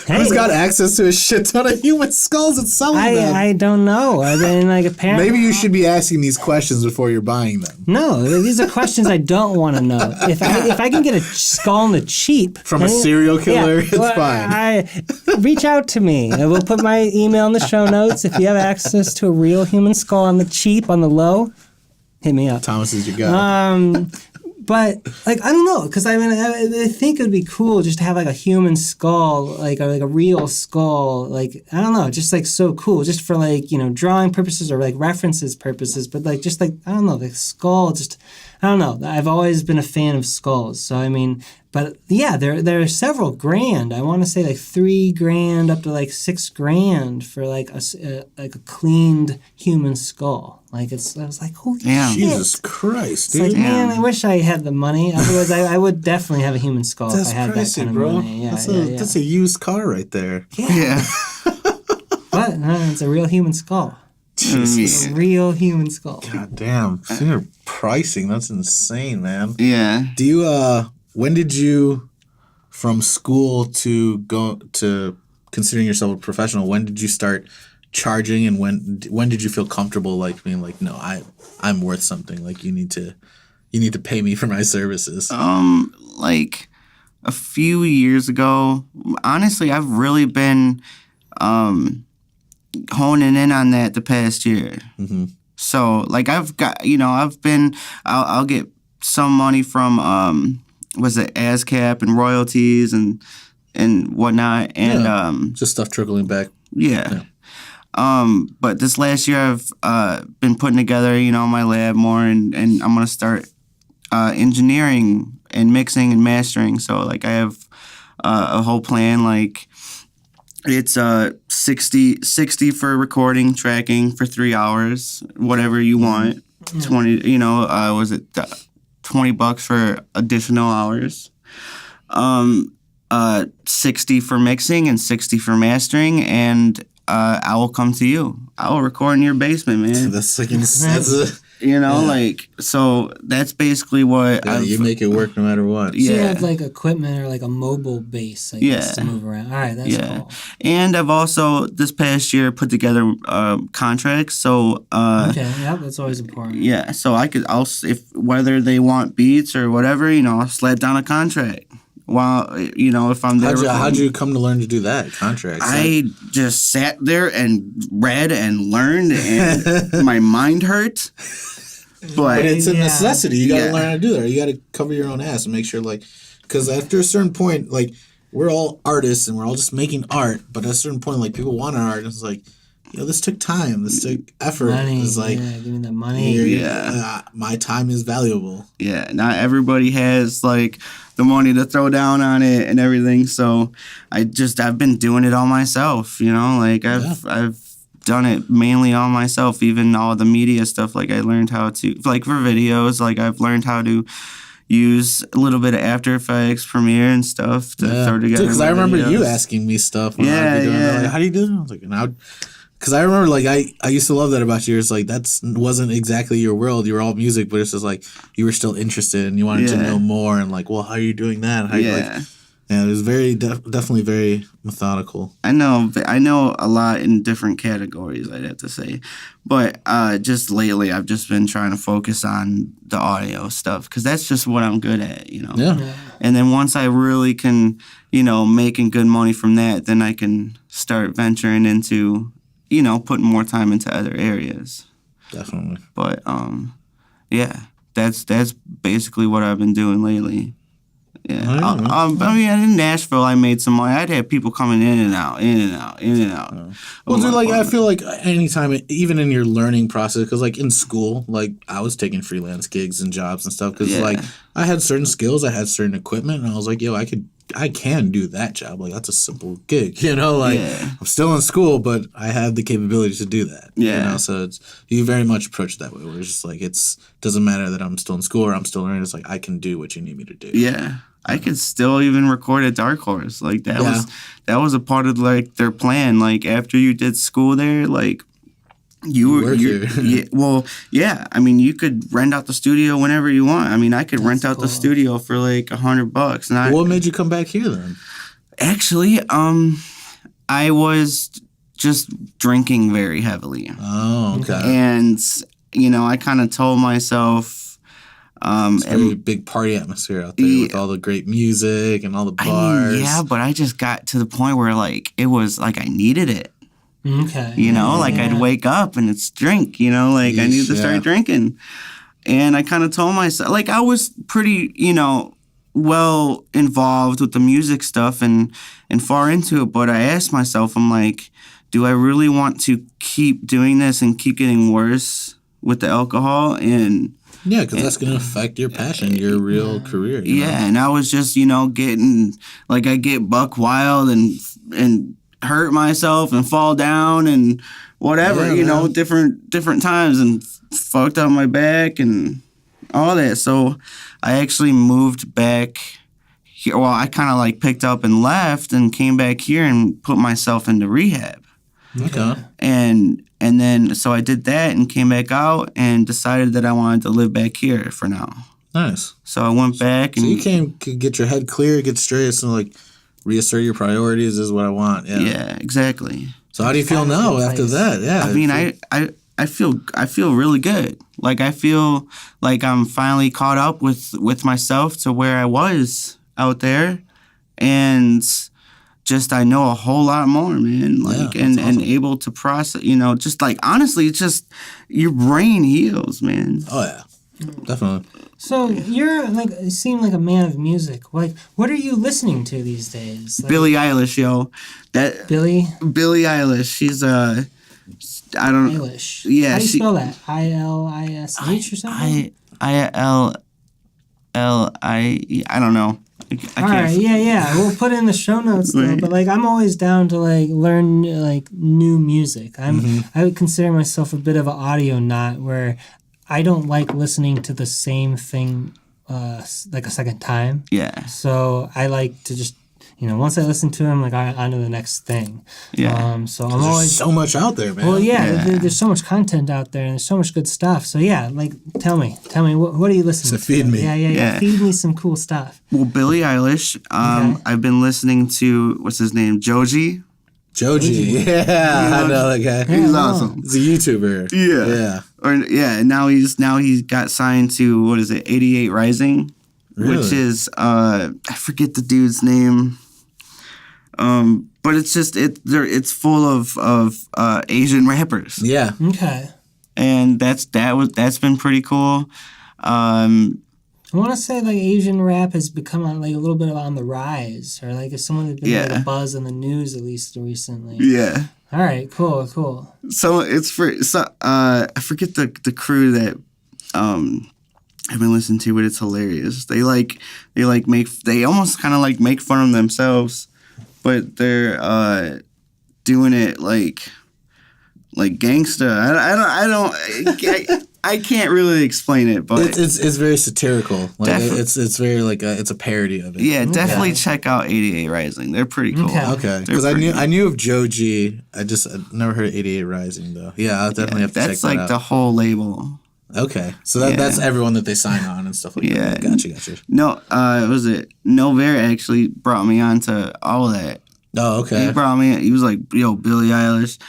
Who's got access to a shit ton of human skulls and selling them? I don't know. I mean, like apparently. Maybe you should be asking these questions before you're buying them. No, these are questions I don't want to know. If I can get a skull on the cheap from a serial killer, it's fine. Reach out to me. We'll put my email in the show notes. If you have access to a real human skull on the cheap, on the low, hit me up. Thomas is your guy. But like I don't know, because I mean I think it would be cool just to have like a human skull, like a real skull, like I don't know, just like so cool, just for like drawing purposes or like references purposes. But like just like I don't know, the skull, just I don't know. I've always been a fan of skulls, so I mean, but yeah, there are several grand. I want to say like $3,000 up to like $6,000 for like a cleaned human skull. Like I was like, holy shit. Jesus Christ, dude. It's like, man, I wish I had the money. Otherwise, I would definitely have a human skull That's if I had pricey, that kind of bro. money. Yeah, That's a used car right there. Yeah. But it's a real human skull. It's a real human skull. God damn. Your pricing, that's insane, man. Yeah. Do you, when did you, from school to go to considering yourself a professional, when did you start charging, and when did you feel comfortable like being like, no, I'm worth something, like you need to pay me for my services? Like a few years ago, honestly, I've really been honing in on that the past year. Mm-hmm. So like I've got I'll get some money from was it ASCAP and royalties and whatnot, and just stuff trickling back. Yeah. But this last year I've been putting together, my lab more, and I'm gonna start engineering and mixing and mastering. So like I have a whole plan. Like it's 60 for recording, tracking for 3 hours, whatever you want. 20, was it $20 for additional hours? 60 for mixing and 60 for mastering, and I will come to you. I will record in your basement, man. That's like like, so that's basically what you make it work no matter what. So you have like equipment or like a mobile base, I guess, to move around. All right, that's cool. And I've also this past year put together contracts. So okay, yeah, that's always important. Yeah, so if whether they want beats or whatever, I'll slap down a contract. While if I'm there, how'd you come to learn to do that contracts? I just sat there and read and learned, and my mind hurt. But it's a necessity. You got to learn how to do that. You got to cover your own ass and make sure, like, because after a certain point, like, we're all artists and we're all just making art. But at a certain point, like, people want our art, and it's like, this took time. This took effort. Money, it's like, give me the money. My time is valuable. Yeah, not everybody has like the money to throw down on it and everything. So I've been doing it all myself. Like I've done it mainly all myself. Even all the media stuff. Like I learned how to like for videos. Like I've learned how to use a little bit of After Effects, Premiere, and stuff to throw together. Because I remember you asking me stuff. When I would be doing that. Like, how do you do it? I was like, because I remember, like, I used to love that about you. It's like, wasn't exactly your world. You were all music, but it's just like, you were still interested and you wanted to know more. And like, well, how are you doing that? It was very, definitely very methodical. I know a lot in different categories, I'd have to say. But just lately, I've just been trying to focus on the audio stuff because that's just what I'm good at, Yeah. And then once I really can, making good money from that, then I can start venturing into putting more time into other areas. Definitely. But that's basically what I've been doing lately. Yeah. In Nashville, I made some money. I'd have people coming in and out. Well, dude, like, I feel like anytime, even in your learning process, because, like, in school, like, I was taking freelance gigs and jobs and stuff, because, like, I had certain skills, I had certain equipment, and I was like, I can do that job. Like, that's a simple gig, I'm still in school, but I have the capability to do that. Yeah. So you very much approach it that way, where it's just like, doesn't matter that I'm still in school or I'm still learning. It's like, I can do what you need me to do. Yeah. I could still even record at Dark Horse. Like, that was a part of, like, their plan. Like, after you did school there, like, you you could rent out the studio whenever you want. I mean, I could rent out the studio for like $100. And what made you come back here then? Actually, I was just drinking very heavily. Oh, okay. And I kind of told myself, it's a very big party atmosphere out there with all the great music and all the bars. But I just got to the point where like it was like I needed it. Okay. I'd wake up and it's drink, I need to start drinking. And I kind of told myself, like, I was pretty, well involved with the music stuff and far into it. But I asked myself, I'm like, do I really want to keep doing this and keep getting worse with the alcohol? And yeah, because that's going to affect your passion, your real career. Yeah, and I was just, getting, like, I get buck wild and hurt myself and fall down and whatever, different times and fucked up my back and all that. So I actually moved back here. Well, I kind of like picked up and left and came back here and put myself into rehab. Okay. And then, so I did that and came back out and decided that I wanted to live back here for now. Nice. So I went back and... So you could get your head clear, get straight, so like reassert your priorities is what I want. Yeah. Yeah, exactly. So how do you feel now after that? Yeah. I mean, I feel really good. Like, I feel like I'm finally caught up with myself to where I was out there, and just I know a whole lot more, man. Like, and able to process, just like, honestly, it's just your brain heals, man. Oh yeah, definitely. So you're like, you seem like a man of music. Like, what are you listening to these days? Like, Billie Eilish, yo. Billie Eilish. She's I don't know. Eilish. Yeah. How do you spell that? ILISH or something? ILLIE. I don't know. I All right, yeah. We'll put it in the show notes though. But like, I'm always down to like learn like new music. I would consider myself a bit of an audio nut where I don't like listening to the same thing like a second time. Yeah. So I like to just, once I listen to them, like on to the next thing. Yeah. So I'm always so much out there, man. Well, there's so much content out there and there's so much good stuff. So yeah, like tell me, what are you listening to? Feed me. Yeah. Feed me some cool stuff. Well, Billie Eilish. Okay. I've been listening to what's his name, Joji. Yeah, I know that guy. He's awesome. He's a YouTuber. Yeah. Now he's got signed to, what is it, 88 Rising, which is I forget the dude's name. But it's just it's full of Asian rappers. Yeah. Okay. And that's been pretty cool. I want to say like Asian rap has become like a little bit on the rise, or like if someone had been like a buzz in the news at least recently. Yeah. All right. Cool. So it's I forget the crew that I've been listening to, but it's hilarious. They almost kind of like make fun of themselves, but they're doing it like gangsta. I can't really explain it, but it's very satirical. Like it's very like it's a parody of it. Yeah, definitely check out 88 Rising. They're pretty cool. Okay, because I knew of Joji. I'd never heard of 88 Rising though. Yeah, I'll definitely have to check that out. That's like the whole label. Okay, so that's everyone that they sign on and stuff like that. Gotcha. No, was it Novair actually brought me on to all of that. Oh, okay. He brought me. He was like, yo, Billie Eilish,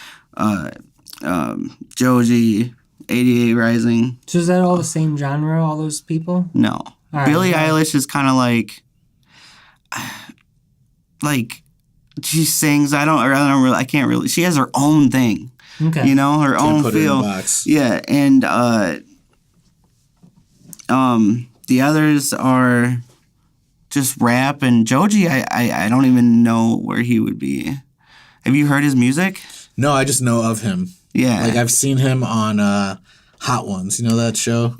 Joji, 88 Rising. So is that all the same genre? All those people? No, Billie Eilish is kind of like she sings. I can't really. She has her own thing. Okay. Her own put feel. It in a box. Yeah, and the others are just rap, and Joji, I don't even know where he would be. Have you heard his music? No, I just know of him. Yeah. Like I've seen him on Hot Ones. You know that show?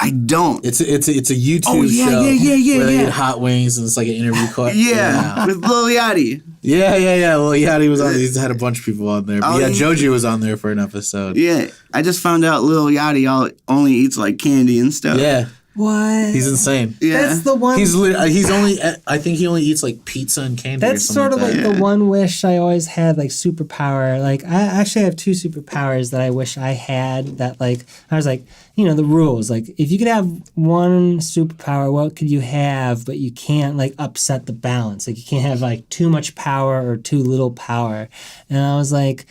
I don't. It's a YouTube show where they eat hot wings and it's like an interview call. Yeah, with Lil Yachty. Yeah. Lil Yachty was on. He's had a bunch of people on there. But Joji was on there for an episode. Yeah, I just found out Lil Yachty only eats like candy and stuff. Yeah. What? He's insane. Yeah. That's the one. He's only. I think he only eats like pizza and candy. That's sort of like the one wish I always had, like superpower. Like I actually have two superpowers that I wish I had. That like I was like, the rules. Like if you could have one superpower, what could you have? But you can't like upset the balance. Like you can't have like too much power or too little power. And I was like,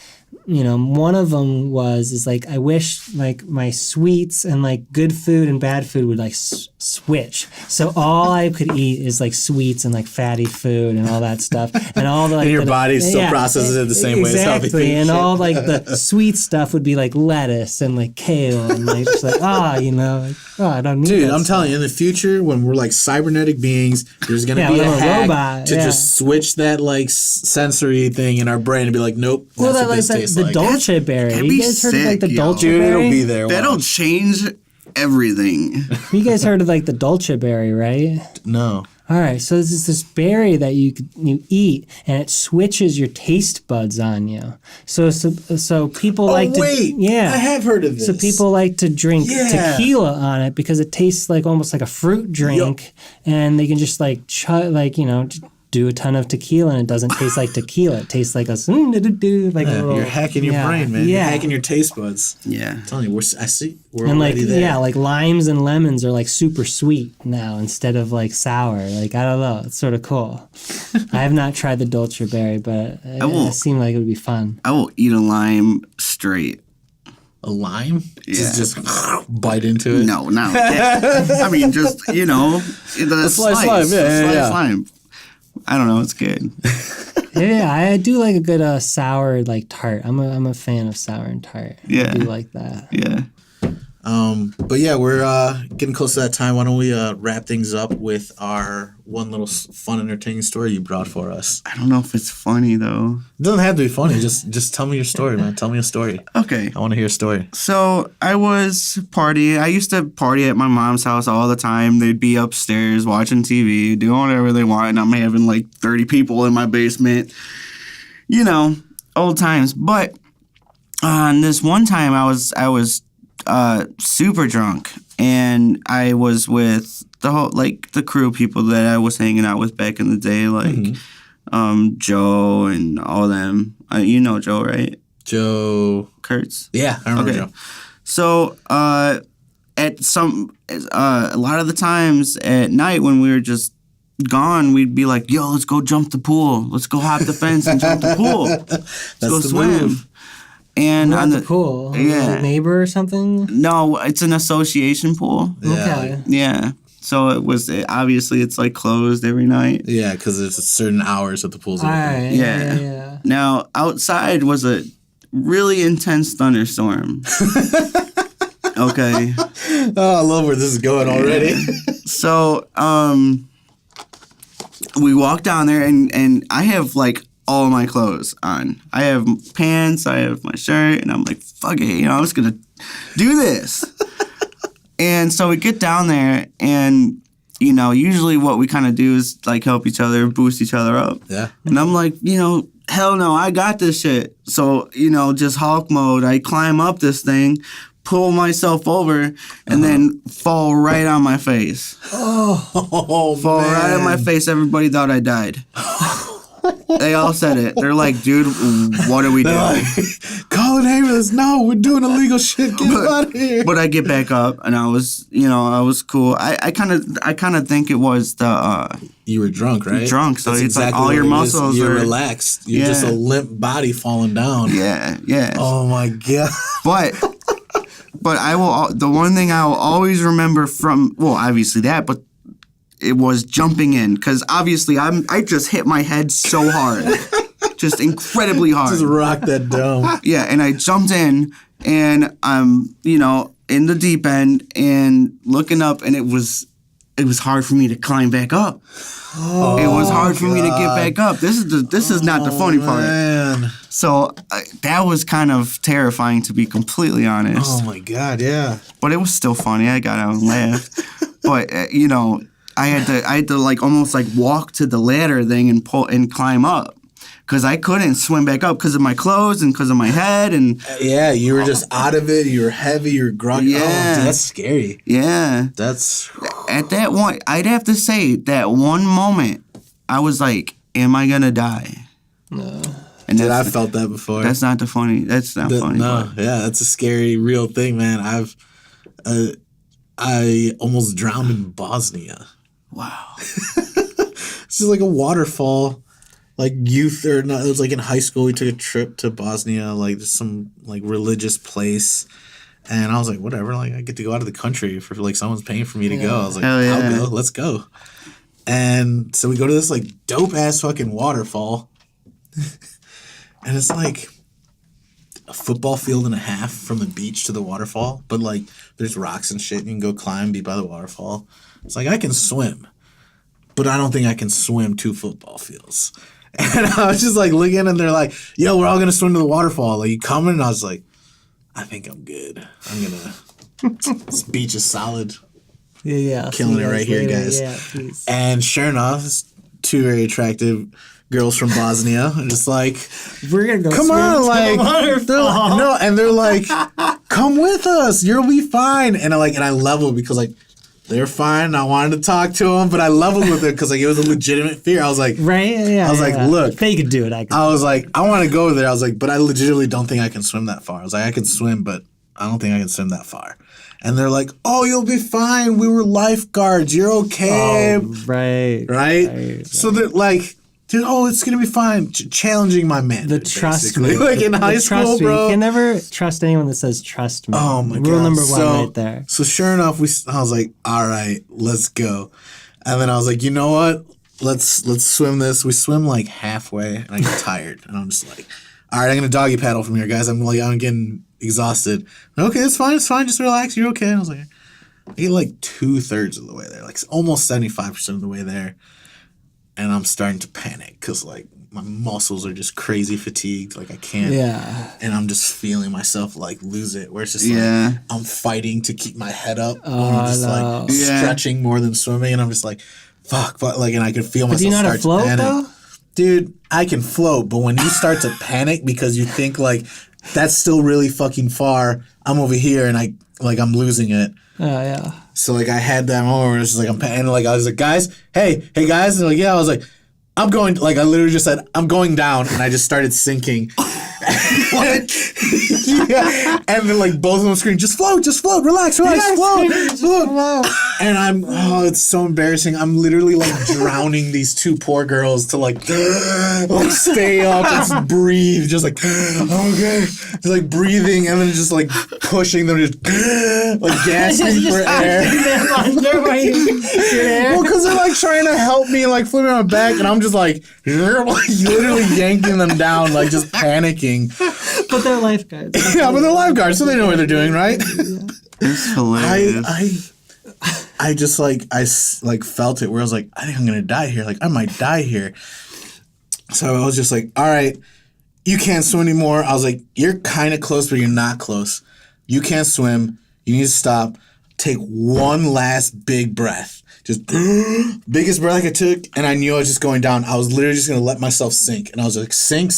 one of them is like I wish like my sweets and like good food and bad food would like switch. So all I could eat is like sweets and like fatty food and all that stuff, and all the like And your body still processes it the same way as healthy food. Exactly, and all like the sweet stuff would be like lettuce and like kale and like just like I don't need. Dude, I'm stuff. telling you, in the future when we're like cybernetic beings, there's gonna be a hack robot, to just switch that like sensory thing in our brain and be like, nope. Well, that's that what like this tastes the like. dolce berry. that'd You be guys heard of like the sick, yo. dolce Dude, berry? it'll be there. That'll watch. change everything. You guys heard of like the dolce berry, right? No. All right, so this is this berry that you eat, and it switches your taste buds on you. So people like to I have heard of this. So people like to drink Yeah. tequila on it because it tastes like almost like a fruit drink, and they can just like do a ton of tequila and it doesn't taste like tequila. It tastes like a like a little. You're hacking your brain, man. You're hacking your taste buds. Yeah. I'm telling you, we're And like already there. like limes and lemons are like super sweet now instead of like sour. Like I don't know, it's sort of cool. I have not tried the dolce berry, but it seemed like it would be fun. I will eat a lime straight. A lime? Yeah. Just bite into it? No, not like that. I mean, just, the slice lime, yeah. lime. I don't know, it's good. Yeah, I do like a good sour like tart. I'm a fan of sour and tart. Yeah. I do like that. Yeah. But yeah, we're getting close to that time. Why don't we wrap things up with our one little fun, entertaining story you brought for us? I don't know if it's funny, though. It doesn't have to be funny. Just tell me your story, man. Tell me a story. Okay. I want to hear a story. So I was partying. I used to party at my mom's house all the time. They'd be upstairs watching TV, doing whatever they want, and I'm having like 30 people in my basement. Old times. But on this one time, I was super drunk, and I was with the crew people that I was hanging out with back in the day, like Joe and all them. You know Joe, right? Joe Kurtz. Yeah, I remember Joe. So a lot of the times at night when we were just gone, we'd be like, "Yo, let's go jump the pool. Let's go hop the fence and jump the pool. Let's go the swim." move. And on the pool, yeah, neighbor or something. No, it's an association pool. Yeah. Okay. Yeah. So obviously it's like closed every night. Yeah, because there's certain hours that the pool's open. Right, Yeah. Now outside was a really intense thunderstorm. Okay. Oh, I love where this is going already. So we walked down there and I have like all my clothes on. I have pants, I have my shirt, and I'm like, fuck it, I'm just gonna do this. And so we get down there, and usually what we kind of do is like help each other, boost each other up. Yeah. And I'm like, hell no, I got this shit. So just Hulk mode. I climb up this thing, pull myself over, and then fall right on my face. Oh, Fall right on my face. Everybody thought I died. They all said it. They're like, dude, what are we doing? Call an ambulance. No, we're doing illegal shit. Get out of here. But I get back up, and I was cool. I kind of think it was the you were drunk, right? Drunk, so That's it's exactly like all your what it is. muscles You're are relaxed. You're just a limp body falling down. Yeah. Oh my god. But I will. The one thing I will always remember from obviously that, but it was jumping in, because obviously I just hit my head so hard, just incredibly hard. Just rock that dome. Yeah, and I jumped in, and I'm in the deep end and looking up, and it was hard for me to climb back up. Oh, it was hard for me to get back up. This is not the funny part. Man. So that was kind of terrifying, to be completely honest. Oh my god, yeah. But it was still funny. I got out and laughed. But I had to like almost like walk to the ladder thing and pull and climb up, because I couldn't swim back up because of my clothes and because of my head and yeah, you were just out of it. You were heavy. You were groggy. Yeah. Oh, dude, that's scary. Yeah. That's at that one. I'd have to say that one moment, I was like, "Am I gonna die?" No. And I felt that before. That's not the funny. That's not funny. No, part. Yeah, that's a scary, real thing, man. I almost drowned in Bosnia. Wow. This is like a waterfall, like youth or not. It was like in high school. We took a trip to Bosnia, like some like religious place, And I was like, whatever, like I get to go out of the country for like someone's paying for me to go. I was like, Hell yeah. I'll go, let's go. And so we go to this like dope ass fucking waterfall. And it's like a football field and a half from the beach to the waterfall. But like there's rocks and shit and you can go climb, be by the waterfall. It's like I can swim, but I don't think I can swim 2 football fields. And I was just like looking and they're like, yo, we're all gonna swim to the waterfall. Like, you coming? And I was like, I think I'm good. This beach is solid. Yeah. Killing it right here, guys. Yeah, please. And sure enough, it's 2 very attractive girls from Bosnia. And just like, We're gonna go come swim on, to like, the waterfall. no, and they're like, come with us, you'll be fine. And I leveled because like they're fine. I wanted to talk to them, but I leveled with it because like it was a legitimate fear. I was like, Right? Yeah. I was like, look, if they could do it, I could. I was like, I want to go there. I was like, but I legitimately don't think I can swim that far. I was like, I can swim, but I don't think I can swim that far. And they're like, oh, you'll be fine. We were lifeguards. You're okay. Right? So they're like, dude, it's going to be fine. Challenging my man. The trust me. Like in high school, bro. You can never trust anyone that says trust me. Oh, my God. Rule number 1 right there. So sure enough, I was like, all right, let's go. And then I was like, you know what? Let's swim this. We swim like halfway and I get tired. And I'm just like, all right, I'm going to doggy paddle from here, guys. I'm getting exhausted. Okay, it's fine. Just relax. You're okay. And I was like, I get like 2/3 of the way there, like almost 75% of the way there. And I'm starting to panic because like my muscles are just crazy fatigued. Like I can't. Yeah. And I'm just feeling myself like lose it. Where it's just Yeah. like I'm fighting to keep my head up. Oh, I'm just no. like stretching more than swimming. And I'm just like, fuck. But like, and I can feel myself Do you know how start to float to panic. though? Dude, I can float. But when you start to panic because you think like that's still really fucking far, I'm over here and I'm losing it. Oh, yeah. So like I had that moment where it's just like I'm and like I was like, guys, hey guys, and they're like, yeah, I was like, I'm going, like I literally just said, I'm going down, and I just started sinking. Yeah. And then like both of them screamed, just float, relax, float. And it's so embarrassing. I'm literally like drowning these 2 poor girls to like stay up and breathe, just like, okay. Just like breathing and then just like pushing them, just like gasping for air. Well, because they're like trying to help me and like flipping on my back, and I'm just like literally yanking them down, like just panicking. But they're lifeguards. Yeah, but they're lifeguards, so they know what they're doing, right? It's hilarious. I just like felt it where I was like, I think I'm gonna die here. Like I might die here. So I was just like, all right, you can't swim anymore. I was like, you're kind of close, but you're not close. You can't swim. You need to stop. Take one last big breath. Just biggest breath I took, and I knew I was just going down. I was literally just gonna let myself sink, and I was like, sink.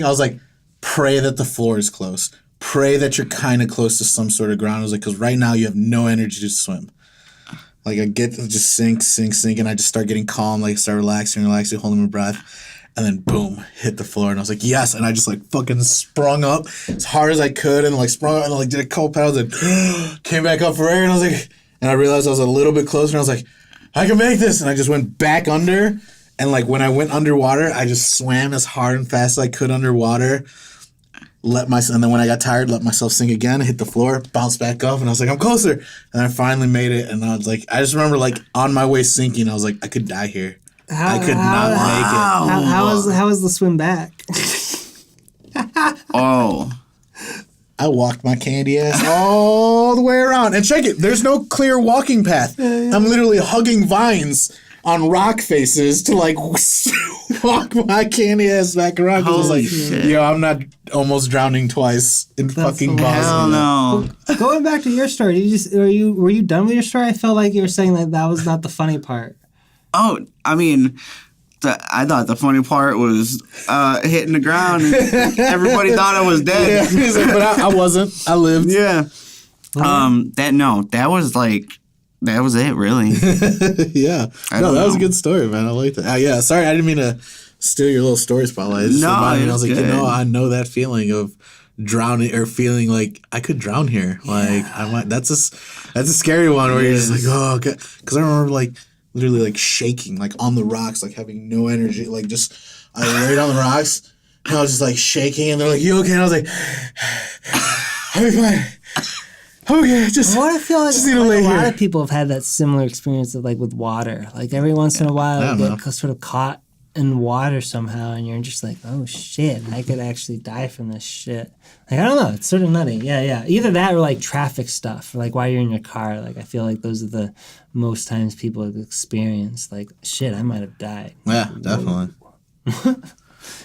I was like, pray that the floor is close. Pray that you're kind of close to some sort of ground. I was like, because right now you have no energy to swim. Like I get to just sink, and I just start getting calm, like start relaxing, holding my breath. And then boom, hit the floor, and I was like, yes. And I just like fucking sprung up as hard as I could, and like sprung up and like did a couple paddles and came back up for air, and I was like, and I realized I was a little bit closer, and I was like, I can make this. And I just went back under, and like when I went underwater, I just swam as hard and fast as I could underwater. And then when I got tired, let myself sink again, hit the floor, bounce back up, and I was like, I'm closer. And I finally made it, and I was like, I just remember like on my way sinking, I was like, I could die here. I could not make it. How was the swim back? Oh. I walked my candy ass all the way around. And check it, there's no clear walking path. I'm literally hugging vines on rock faces to like walk my candy ass back around. I was like, yo, I'm not almost drowning twice in fucking Bosnia. Hell no. Going back to your story, were you done with your story? I felt like you were saying that was not the funny part. Oh, I mean, I thought the funny part was hitting the ground and everybody thought I was dead. Yeah, he's like, but I wasn't. I lived. Yeah. That was it, really. Yeah. No, that was a good story, man. I liked it. Yeah, sorry, I didn't mean to steal your little story spotlight. It just reminded me. I was like, good. I know that feeling of drowning or feeling like I could drown here. Like I might. That's a scary one where you're just like, oh, okay. Because I remember like literally like shaking, like on the rocks, like having no energy, like just I laid on the rocks and I was just like shaking, and they're like, you okay? And I was like, I'll be fine. okay, just What I feel like, just need to like lay a lot here. of people have had that similar experience of like with water. Like every once in a while, I you don't get know. sort of caught in water somehow, and you're just like, oh shit, I could actually die from this shit. Like I don't know, it's sort of nutty. Yeah. Either that or like traffic stuff, or like while you're in your car. Like I feel like those are the most times people have experienced. Like shit, I might have died. Yeah, definitely.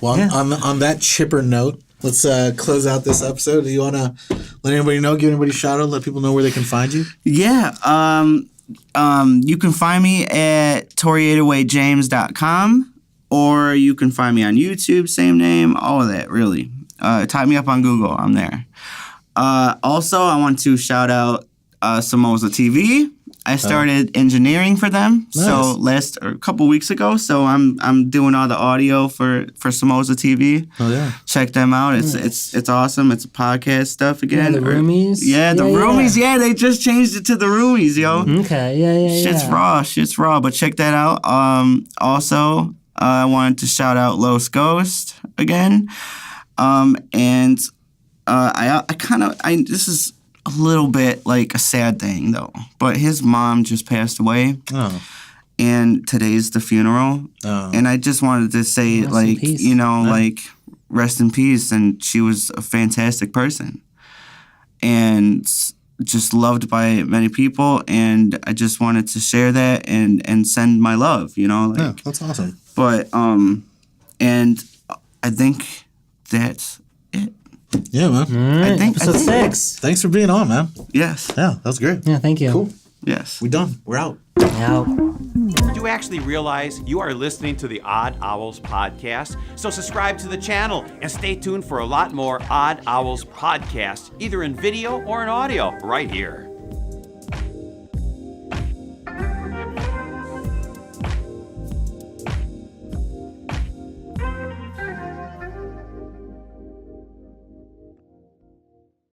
Well, Yeah. on that chipper note, let's close out this episode. Do you want to let anybody know, give anybody a shout out, let people know where they can find you? Yeah. You can find me at Tory808james.com, or you can find me on YouTube, same name, all of that, really. Type me up on Google. I'm there. Also, I want to shout out Samoza TV. I started engineering for them a couple weeks ago. So I'm doing all the audio for Samoza TV. Oh yeah. Check them out. It's awesome. It's a podcast stuff again. Yeah, the Roomies. The Roomies. Yeah, they just changed it to the Roomies, yo. Okay. Yeah. Shit's raw. But check that out. Also, I wanted to shout out Los Ghost again. And this is a little bit like a sad thing though, but his mom just passed away. Oh. And today's the funeral. Oh. And I just wanted to say, Rest in like, peace. you know, like, rest in peace. And she was a fantastic person and just loved by many people. And I just wanted to share that and send my love, you know, like, Yeah, that's awesome. but, and I think that's it. Yeah, man. All right, I think- episode 6. Thanks for being on, man. Yes. Yeah, that was great. Yeah, thank you. Cool. Yes. We done. We're out. Out. Do you actually realize you are listening to the Odd Owls podcast? So subscribe to the channel and stay tuned for a lot more Odd Owls podcasts, either in video or in audio, right here.